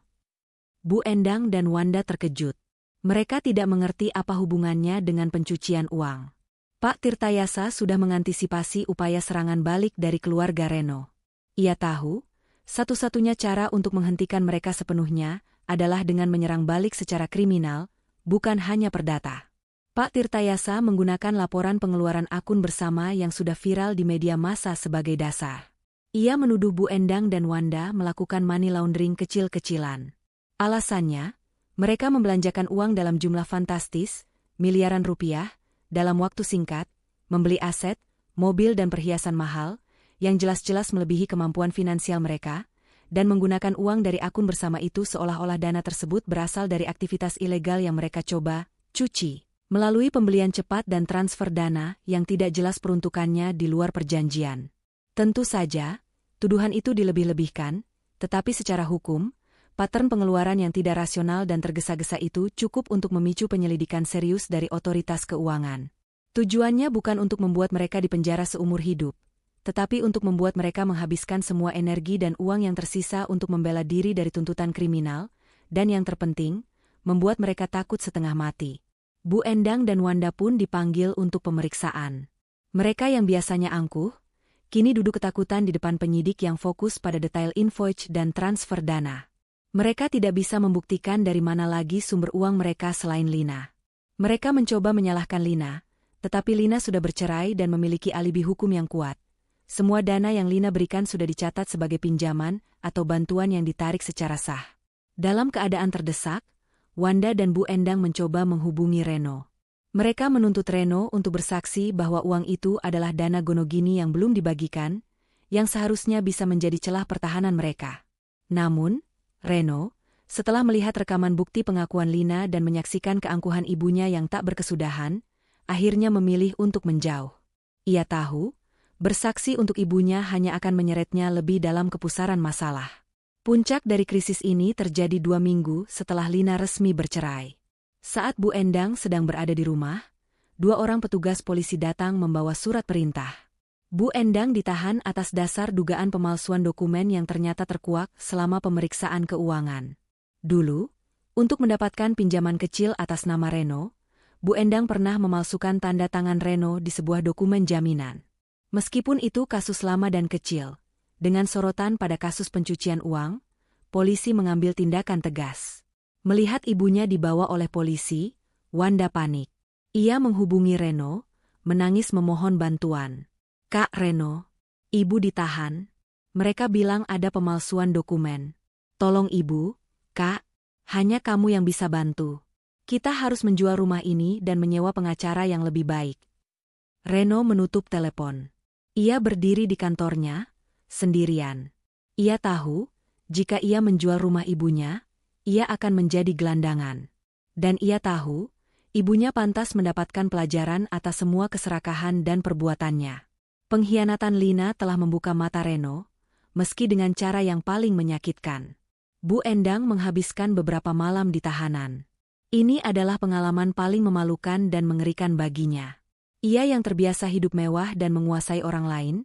Bu Endang dan Wanda terkejut. Mereka tidak mengerti apa hubungannya dengan pencucian uang. Pak Tirtayasa sudah mengantisipasi upaya serangan balik dari keluarga Reno. Ia tahu, satu-satunya cara untuk menghentikan mereka sepenuhnya adalah dengan menyerang balik secara kriminal, bukan hanya perdata. Pak Tirtayasa menggunakan laporan pengeluaran akun bersama yang sudah viral di media massa sebagai dasar. Ia menuduh Bu Endang dan Wanda melakukan money laundering kecil-kecilan. Alasannya, mereka membelanjakan uang dalam jumlah fantastis, miliaran rupiah, dalam waktu singkat, membeli aset, mobil dan perhiasan mahal, yang jelas-jelas melebihi kemampuan finansial mereka, dan menggunakan uang dari akun bersama itu seolah-olah dana tersebut berasal dari aktivitas ilegal yang mereka coba cuci, melalui pembelian cepat dan transfer dana yang tidak jelas peruntukannya di luar perjanjian. Tentu saja, tuduhan itu dilebih-lebihkan, tetapi secara hukum, pattern pengeluaran yang tidak rasional dan tergesa-gesa itu cukup untuk memicu penyelidikan serius dari otoritas keuangan. Tujuannya bukan untuk membuat mereka dipenjara seumur hidup, tetapi untuk membuat mereka menghabiskan semua energi dan uang yang tersisa untuk membela diri dari tuntutan kriminal, dan yang terpenting, membuat mereka takut setengah mati. Bu Endang dan Wanda pun dipanggil untuk pemeriksaan. Mereka yang biasanya angkuh, kini duduk ketakutan di depan penyidik yang fokus pada detail invoice dan transfer dana. Mereka tidak bisa membuktikan dari mana lagi sumber uang mereka selain Lina. Mereka mencoba menyalahkan Lina, tetapi Lina sudah bercerai dan memiliki alibi hukum yang kuat. Semua dana yang Lina berikan sudah dicatat sebagai pinjaman atau bantuan yang ditarik secara sah. Dalam keadaan terdesak, Wanda dan Bu Endang mencoba menghubungi Reno. Mereka menuntut Reno untuk bersaksi bahwa uang itu adalah dana Gonogini yang belum dibagikan, yang seharusnya bisa menjadi celah pertahanan mereka. Namun, Reno, setelah melihat rekaman bukti pengakuan Lina dan menyaksikan keangkuhan ibunya yang tak berkesudahan, akhirnya memilih untuk menjauh. Ia tahu, bersaksi untuk ibunya hanya akan menyeretnya lebih dalam kepusaran masalah. Puncak dari krisis ini terjadi 2 minggu setelah Lina resmi bercerai. Saat Bu Endang sedang berada di rumah, 2 orang petugas polisi datang membawa surat perintah. Bu Endang ditahan atas dasar dugaan pemalsuan dokumen yang ternyata terkuak selama pemeriksaan keuangan. Dulu, untuk mendapatkan pinjaman kecil atas nama Reno, Bu Endang pernah memalsukan tanda tangan Reno di sebuah dokumen jaminan. Meskipun itu kasus lama dan kecil, dengan sorotan pada kasus pencucian uang, polisi mengambil tindakan tegas. Melihat ibunya dibawa oleh polisi, Wanda panik. Ia menghubungi Reno, menangis memohon bantuan. "Kak Reno, ibu ditahan. Mereka bilang ada pemalsuan dokumen. Tolong ibu, Kak, hanya kamu yang bisa bantu. Kita harus menjual rumah ini dan menyewa pengacara yang lebih baik." Reno menutup telepon. Ia berdiri di kantornya, sendirian. Ia tahu, jika ia menjual rumah ibunya, ia akan menjadi gelandangan. Dan ia tahu, ibunya pantas mendapatkan pelajaran atas semua keserakahan dan perbuatannya. Pengkhianatan Lina telah membuka mata Reno, meski dengan cara yang paling menyakitkan. Bu Endang menghabiskan beberapa malam di tahanan. Ini adalah pengalaman paling memalukan dan mengerikan baginya. Ia yang terbiasa hidup mewah dan menguasai orang lain,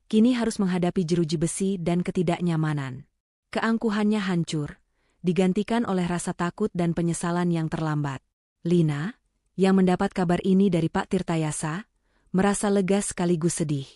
kini harus menghadapi jeruji besi dan ketidaknyamanan. Keangkuhannya hancur, digantikan oleh rasa takut dan penyesalan yang terlambat. Lina, yang mendapat kabar ini dari Pak Tirtayasa, merasa lega sekaligus sedih.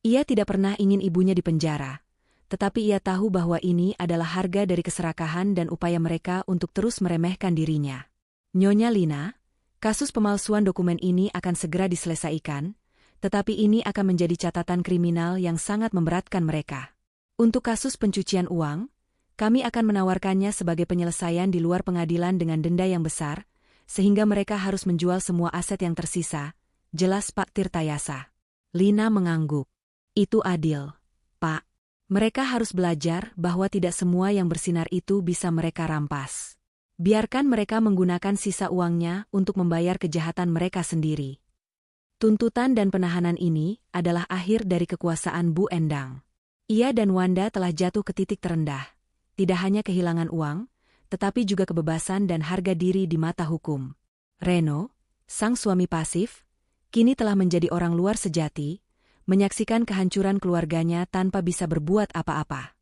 Ia tidak pernah ingin ibunya dipenjara, tetapi ia tahu bahwa ini adalah harga dari keserakahan dan upaya mereka untuk terus meremehkan dirinya. "Nyonya Lina, kasus pemalsuan dokumen ini akan segera diselesaikan, tetapi ini akan menjadi catatan kriminal yang sangat memberatkan mereka. Untuk kasus pencucian uang, kami akan menawarkannya sebagai penyelesaian di luar pengadilan dengan denda yang besar, sehingga mereka harus menjual semua aset yang tersisa," jelas Pak Tirtayasa. Lina mengangguk. "Itu adil, Pak. Mereka harus belajar bahwa tidak semua yang bersinar itu bisa mereka rampas. Biarkan mereka menggunakan sisa uangnya untuk membayar kejahatan mereka sendiri." Tuntutan dan penahanan ini adalah akhir dari kekuasaan Bu Endang. Ia dan Wanda telah jatuh ke titik terendah. Tidak hanya kehilangan uang, tetapi juga kebebasan dan harga diri di mata hukum. Reno, sang suami pasif, kini telah menjadi orang luar sejati, menyaksikan kehancuran keluarganya tanpa bisa berbuat apa-apa.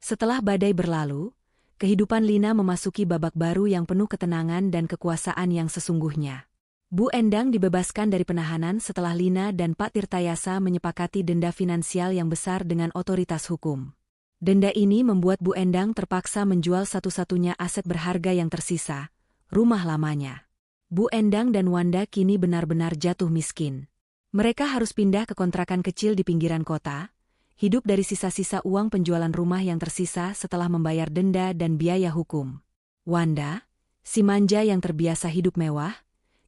Setelah badai berlalu, kehidupan Lina memasuki babak baru yang penuh ketenangan dan kekuasaan yang sesungguhnya. Bu Endang dibebaskan dari penahanan setelah Lina dan Pak Tirtayasa menyepakati denda finansial yang besar dengan otoritas hukum. Denda ini membuat Bu Endang terpaksa menjual satu-satunya aset berharga yang tersisa, rumah lamanya. Bu Endang dan Wanda kini benar-benar jatuh miskin. Mereka harus pindah ke kontrakan kecil di pinggiran kota, hidup dari sisa-sisa uang penjualan rumah yang tersisa setelah membayar denda dan biaya hukum. Wanda, si manja yang terbiasa hidup mewah,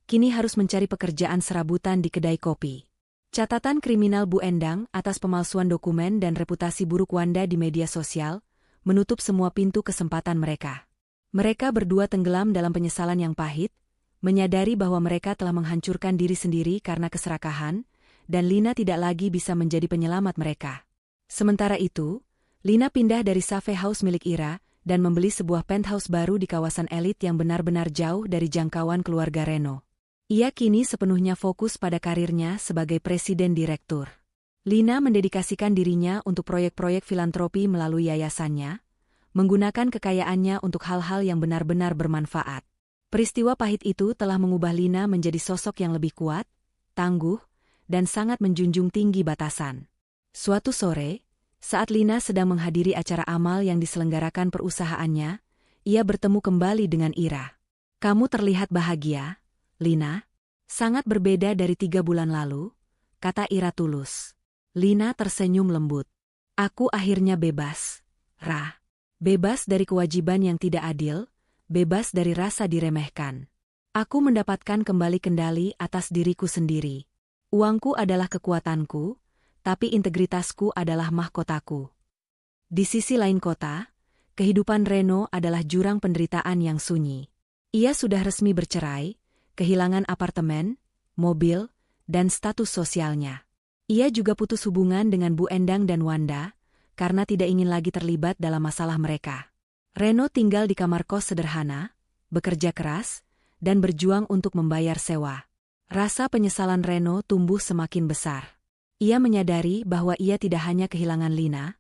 kini harus mencari pekerjaan serabutan di kedai kopi. Catatan kriminal Bu Endang atas pemalsuan dokumen dan reputasi buruk Wanda di media sosial menutup semua pintu kesempatan mereka. Mereka berdua tenggelam dalam penyesalan yang pahit, menyadari bahwa mereka telah menghancurkan diri sendiri karena keserakahan, dan Lina tidak lagi bisa menjadi penyelamat mereka. Sementara itu, Lina pindah dari Cafe House milik Ira dan membeli sebuah penthouse baru di kawasan elit yang benar-benar jauh dari jangkauan keluarga Reno. Ia kini sepenuhnya fokus pada karirnya sebagai presiden direktur. Lina mendedikasikan dirinya untuk proyek-proyek filantropi melalui yayasannya, menggunakan kekayaannya untuk hal-hal yang benar-benar bermanfaat. Peristiwa pahit itu telah mengubah Lina menjadi sosok yang lebih kuat, tangguh, dan sangat menjunjung tinggi batasan. Suatu sore, saat Lina sedang menghadiri acara amal yang diselenggarakan perusahaannya, ia bertemu kembali dengan Ira. "Kamu terlihat bahagia, Lina. Sangat berbeda dari 3 bulan lalu," kata Ira tulus. Lina tersenyum lembut. Aku akhirnya bebas. Ra. Bebas dari kewajiban yang tidak adil, bebas dari rasa diremehkan. Aku mendapatkan kembali kendali atas diriku sendiri. Uangku adalah kekuatanku, tapi integritasku adalah mahkotaku. Di sisi lain kota, kehidupan Reno adalah jurang penderitaan yang sunyi. Ia sudah resmi bercerai, kehilangan apartemen, mobil, dan status sosialnya. Ia juga putus hubungan dengan Bu Endang dan Wanda, karena tidak ingin lagi terlibat dalam masalah mereka. Reno tinggal di kamar kos sederhana, bekerja keras, dan berjuang untuk membayar sewa. Rasa penyesalan Reno tumbuh semakin besar. Ia menyadari bahwa ia tidak hanya kehilangan Lina,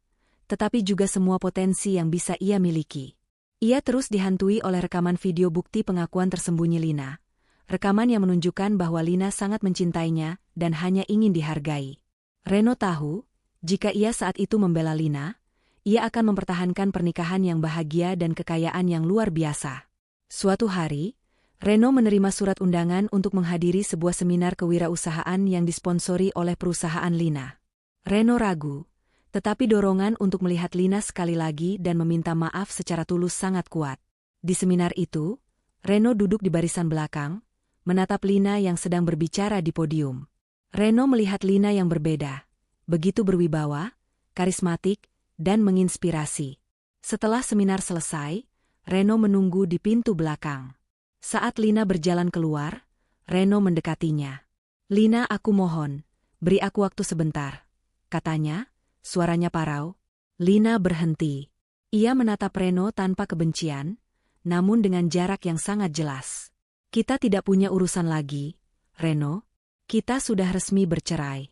tetapi juga semua potensi yang bisa ia miliki. Ia terus dihantui oleh rekaman video bukti pengakuan tersembunyi Lina. Rekaman yang menunjukkan bahwa Lina sangat mencintainya dan hanya ingin dihargai. Reno tahu, jika ia saat itu membela Lina, ia akan mempertahankan pernikahan yang bahagia dan kekayaan yang luar biasa. Suatu hari, Reno menerima surat undangan untuk menghadiri sebuah seminar kewirausahaan yang disponsori oleh perusahaan Lina. Reno ragu, tetapi dorongan untuk melihat Lina sekali lagi dan meminta maaf secara tulus sangat kuat. Di seminar itu, Reno duduk di barisan belakang, menatap Lina yang sedang berbicara di podium. Reno melihat Lina yang berbeda, begitu berwibawa, karismatik, dan menginspirasi. Setelah seminar selesai, Reno menunggu di pintu belakang. Saat Lina berjalan keluar, Reno mendekatinya. "Lina, aku mohon, beri aku waktu sebentar," katanya, suaranya parau. Lina berhenti. Ia menatap Reno tanpa kebencian, namun dengan jarak yang sangat jelas. "Kita tidak punya urusan lagi, Reno. Kita sudah resmi bercerai."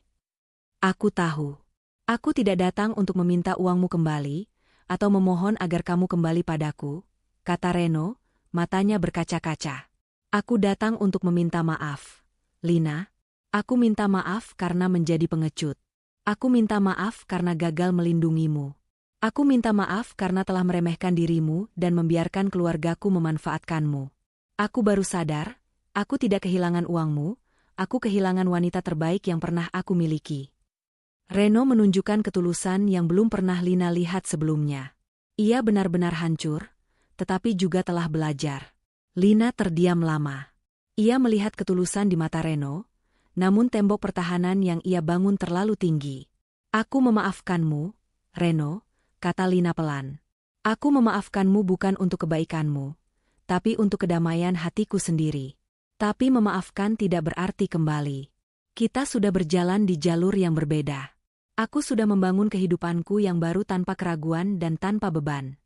"Aku tahu. Aku tidak datang untuk meminta uangmu kembali, atau memohon agar kamu kembali padaku," kata Reno, matanya berkaca-kaca. "Aku datang untuk meminta maaf. Lina, aku minta maaf karena menjadi pengecut. Aku minta maaf karena gagal melindungimu. Aku minta maaf karena telah meremehkan dirimu dan membiarkan keluargaku memanfaatkanmu. Aku baru sadar, aku tidak kehilangan uangmu, aku kehilangan wanita terbaik yang pernah aku miliki." Reno menunjukkan ketulusan yang belum pernah Lina lihat sebelumnya. Ia benar-benar hancur, tetapi juga telah belajar. Lina terdiam lama. Ia melihat ketulusan di mata Reno, namun tembok pertahanan yang ia bangun terlalu tinggi. "Aku memaafkanmu, Reno," kata Lina pelan. "Aku memaafkanmu bukan untuk kebaikanmu, tapi untuk kedamaian hatiku sendiri. Tapi memaafkan tidak berarti kembali. Kita sudah berjalan di jalur yang berbeda. Aku sudah membangun kehidupanku yang baru tanpa keraguan dan tanpa beban."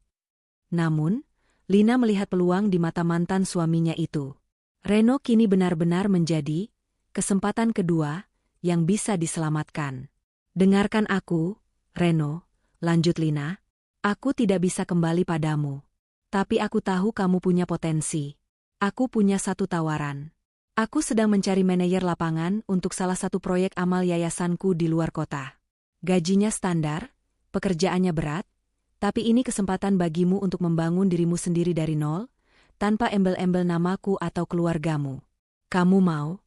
Namun, Lina melihat peluang di mata mantan suaminya itu. Reno kini benar-benar menjadi kesempatan kedua yang bisa diselamatkan. "Dengarkan aku, Reno," lanjut Lina. "Aku tidak bisa kembali padamu. Tapi aku tahu kamu punya potensi. Aku punya satu tawaran. Aku sedang mencari manajer lapangan untuk salah satu proyek amal yayasanku di luar kota. Gajinya standar, pekerjaannya berat, tapi ini kesempatan bagimu untuk membangun dirimu sendiri dari nol, tanpa embel-embel namaku atau keluargamu. Kamu mau?"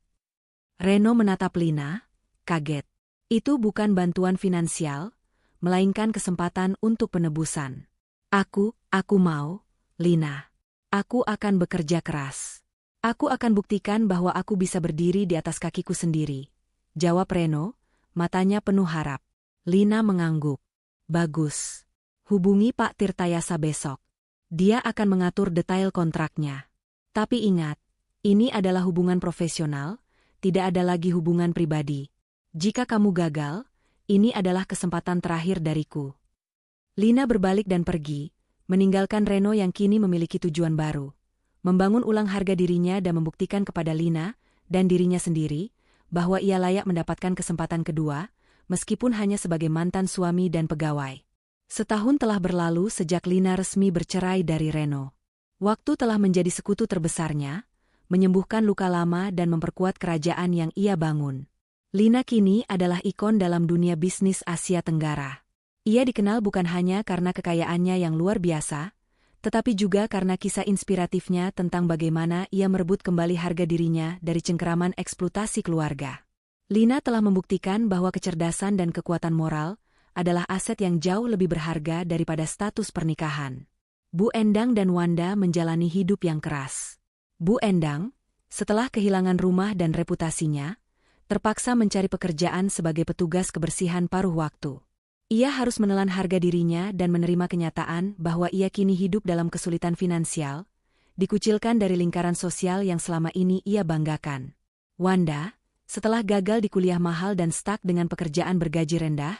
Reno menatap Lina, kaget. Itu bukan bantuan finansial, melainkan kesempatan untuk penebusan. Aku mau, Lina. Aku akan bekerja keras. Aku akan buktikan bahwa aku bisa berdiri di atas kakiku sendiri," jawab Reno, matanya penuh harap. Lina mengangguk. "Bagus. Hubungi Pak Tirtayasa besok. Dia akan mengatur detail kontraknya. Tapi ingat, ini adalah hubungan profesional, tidak ada lagi hubungan pribadi. Jika kamu gagal, ini adalah kesempatan terakhir dariku." Lina berbalik dan pergi, meninggalkan Reno yang kini memiliki tujuan baru. Membangun ulang harga dirinya dan membuktikan kepada Lina dan dirinya sendiri bahwa ia layak mendapatkan kesempatan kedua, meskipun hanya sebagai mantan suami dan pegawai. Setahun telah berlalu sejak Lina resmi bercerai dari Reno. Waktu telah menjadi sekutu terbesarnya, menyembuhkan luka lama dan memperkuat kerajaan yang ia bangun. Lina kini adalah ikon dalam dunia bisnis Asia Tenggara. Ia dikenal bukan hanya karena kekayaannya yang luar biasa, tetapi juga karena kisah inspiratifnya tentang bagaimana ia merebut kembali harga dirinya dari cengkeraman eksploitasi keluarga. Lina telah membuktikan bahwa kecerdasan dan kekuatan moral adalah aset yang jauh lebih berharga daripada status pernikahan. Bu Endang dan Wanda menjalani hidup yang keras. Bu Endang, setelah kehilangan rumah dan reputasinya, terpaksa mencari pekerjaan sebagai petugas kebersihan paruh waktu. Ia harus menelan harga dirinya dan menerima kenyataan bahwa ia kini hidup dalam kesulitan finansial, dikucilkan dari lingkaran sosial yang selama ini ia banggakan. Wanda, setelah gagal di kuliah mahal dan stuck dengan pekerjaan bergaji rendah,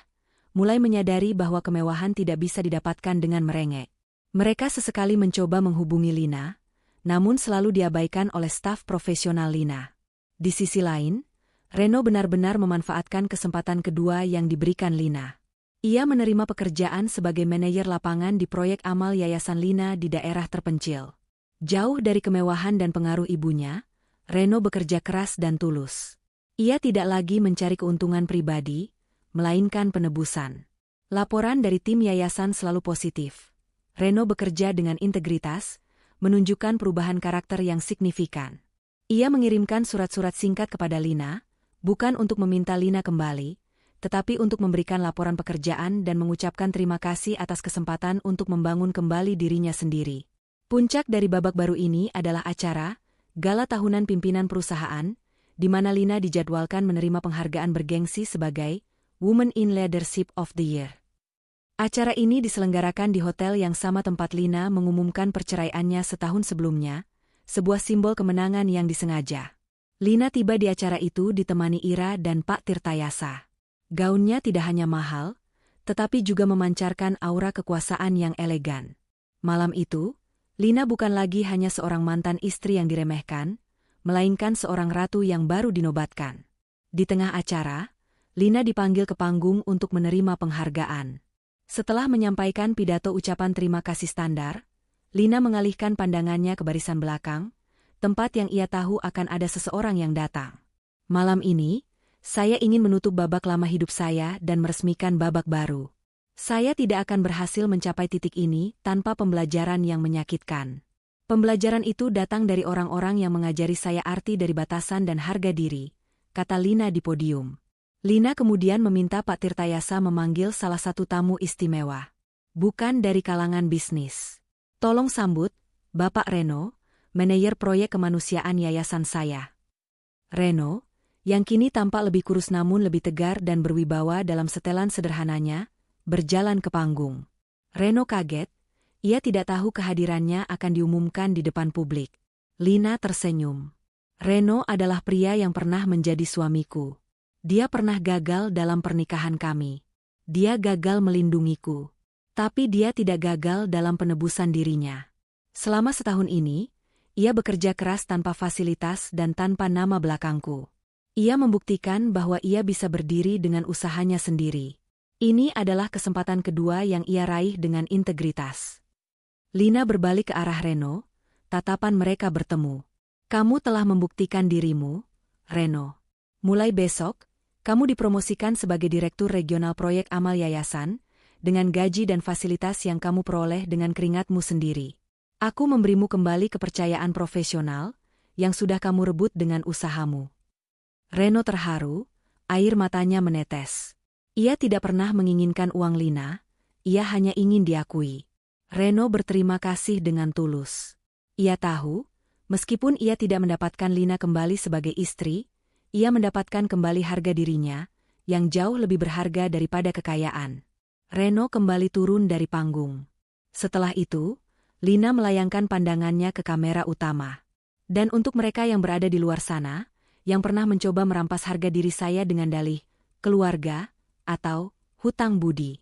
mulai menyadari bahwa kemewahan tidak bisa didapatkan dengan merengek. Mereka sesekali mencoba menghubungi Lina, namun selalu diabaikan oleh staf profesional Lina. Di sisi lain, Reno benar-benar memanfaatkan kesempatan kedua yang diberikan Lina. Ia menerima pekerjaan sebagai manajer lapangan di proyek amal Yayasan Lina di daerah terpencil. Jauh dari kemewahan dan pengaruh ibunya, Reno bekerja keras dan tulus. Ia tidak lagi mencari keuntungan pribadi, melainkan penebusan. Laporan dari tim yayasan selalu positif. Reno bekerja dengan integritas, menunjukkan perubahan karakter yang signifikan. Ia mengirimkan surat-surat singkat kepada Lina, bukan untuk meminta Lina kembali, tetapi untuk memberikan laporan pekerjaan dan mengucapkan terima kasih atas kesempatan untuk membangun kembali dirinya sendiri. Puncak dari babak baru ini adalah acara Gala Tahunan Pimpinan Perusahaan, di mana Lina dijadwalkan menerima penghargaan bergengsi sebagai Woman in Leadership of the Year. Acara ini diselenggarakan di hotel yang sama tempat Lina mengumumkan perceraiannya setahun sebelumnya, sebuah simbol kemenangan yang disengaja. Lina tiba di acara itu ditemani Ira dan Pak Tirtayasa. Gaunnya tidak hanya mahal, tetapi juga memancarkan aura kekuasaan yang elegan. Malam itu, Lina bukan lagi hanya seorang mantan istri yang diremehkan, melainkan seorang ratu yang baru dinobatkan. Di tengah acara, Lina dipanggil ke panggung untuk menerima penghargaan. Setelah menyampaikan pidato ucapan terima kasih standar, Lina mengalihkan pandangannya ke barisan belakang, tempat yang ia tahu akan ada seseorang yang datang. Malam ini, saya ingin menutup babak lama hidup saya dan meresmikan babak baru. Saya tidak akan berhasil mencapai titik ini tanpa pembelajaran yang menyakitkan. Pembelajaran itu datang dari orang-orang yang mengajari saya arti dari batasan dan harga diri, kata Lina di podium. Lina kemudian meminta Pak Tirtayasa memanggil salah satu tamu istimewa. Bukan dari kalangan bisnis. Tolong sambut, Bapak Reno, manajer proyek kemanusiaan yayasan saya. Reno, yang kini tampak lebih kurus namun lebih tegar dan berwibawa dalam setelan sederhananya, berjalan ke panggung. Reno kaget. Ia tidak tahu kehadirannya akan diumumkan di depan publik. Lina tersenyum. Reno adalah pria yang pernah menjadi suamiku. Dia pernah gagal dalam pernikahan kami. Dia gagal melindungiku. Tapi dia tidak gagal dalam penebusan dirinya. Selama setahun ini, ia bekerja keras tanpa fasilitas dan tanpa nama belakangku. Ia membuktikan bahwa ia bisa berdiri dengan usahanya sendiri. Ini adalah kesempatan kedua yang ia raih dengan integritas. Lina berbalik ke arah Reno, tatapan mereka bertemu. Kamu telah membuktikan dirimu, Reno. Mulai besok, kamu dipromosikan sebagai Direktur Regional Proyek Amal Yayasan, dengan gaji dan fasilitas yang kamu peroleh dengan keringatmu sendiri. Aku memberimu kembali kepercayaan profesional, yang sudah kamu rebut dengan usahamu. Reno terharu, air matanya menetes. Ia tidak pernah menginginkan uang Lina, ia hanya ingin diakui. Reno berterima kasih dengan tulus. Ia tahu, meskipun ia tidak mendapatkan Lina kembali sebagai istri, ia mendapatkan kembali harga dirinya, yang jauh lebih berharga daripada kekayaan. Reno kembali turun dari panggung. Setelah itu, Lina melayangkan pandangannya ke kamera utama. Dan untuk mereka yang berada di luar sana, yang pernah mencoba merampas harga diri saya dengan dalih keluarga atau hutang budi,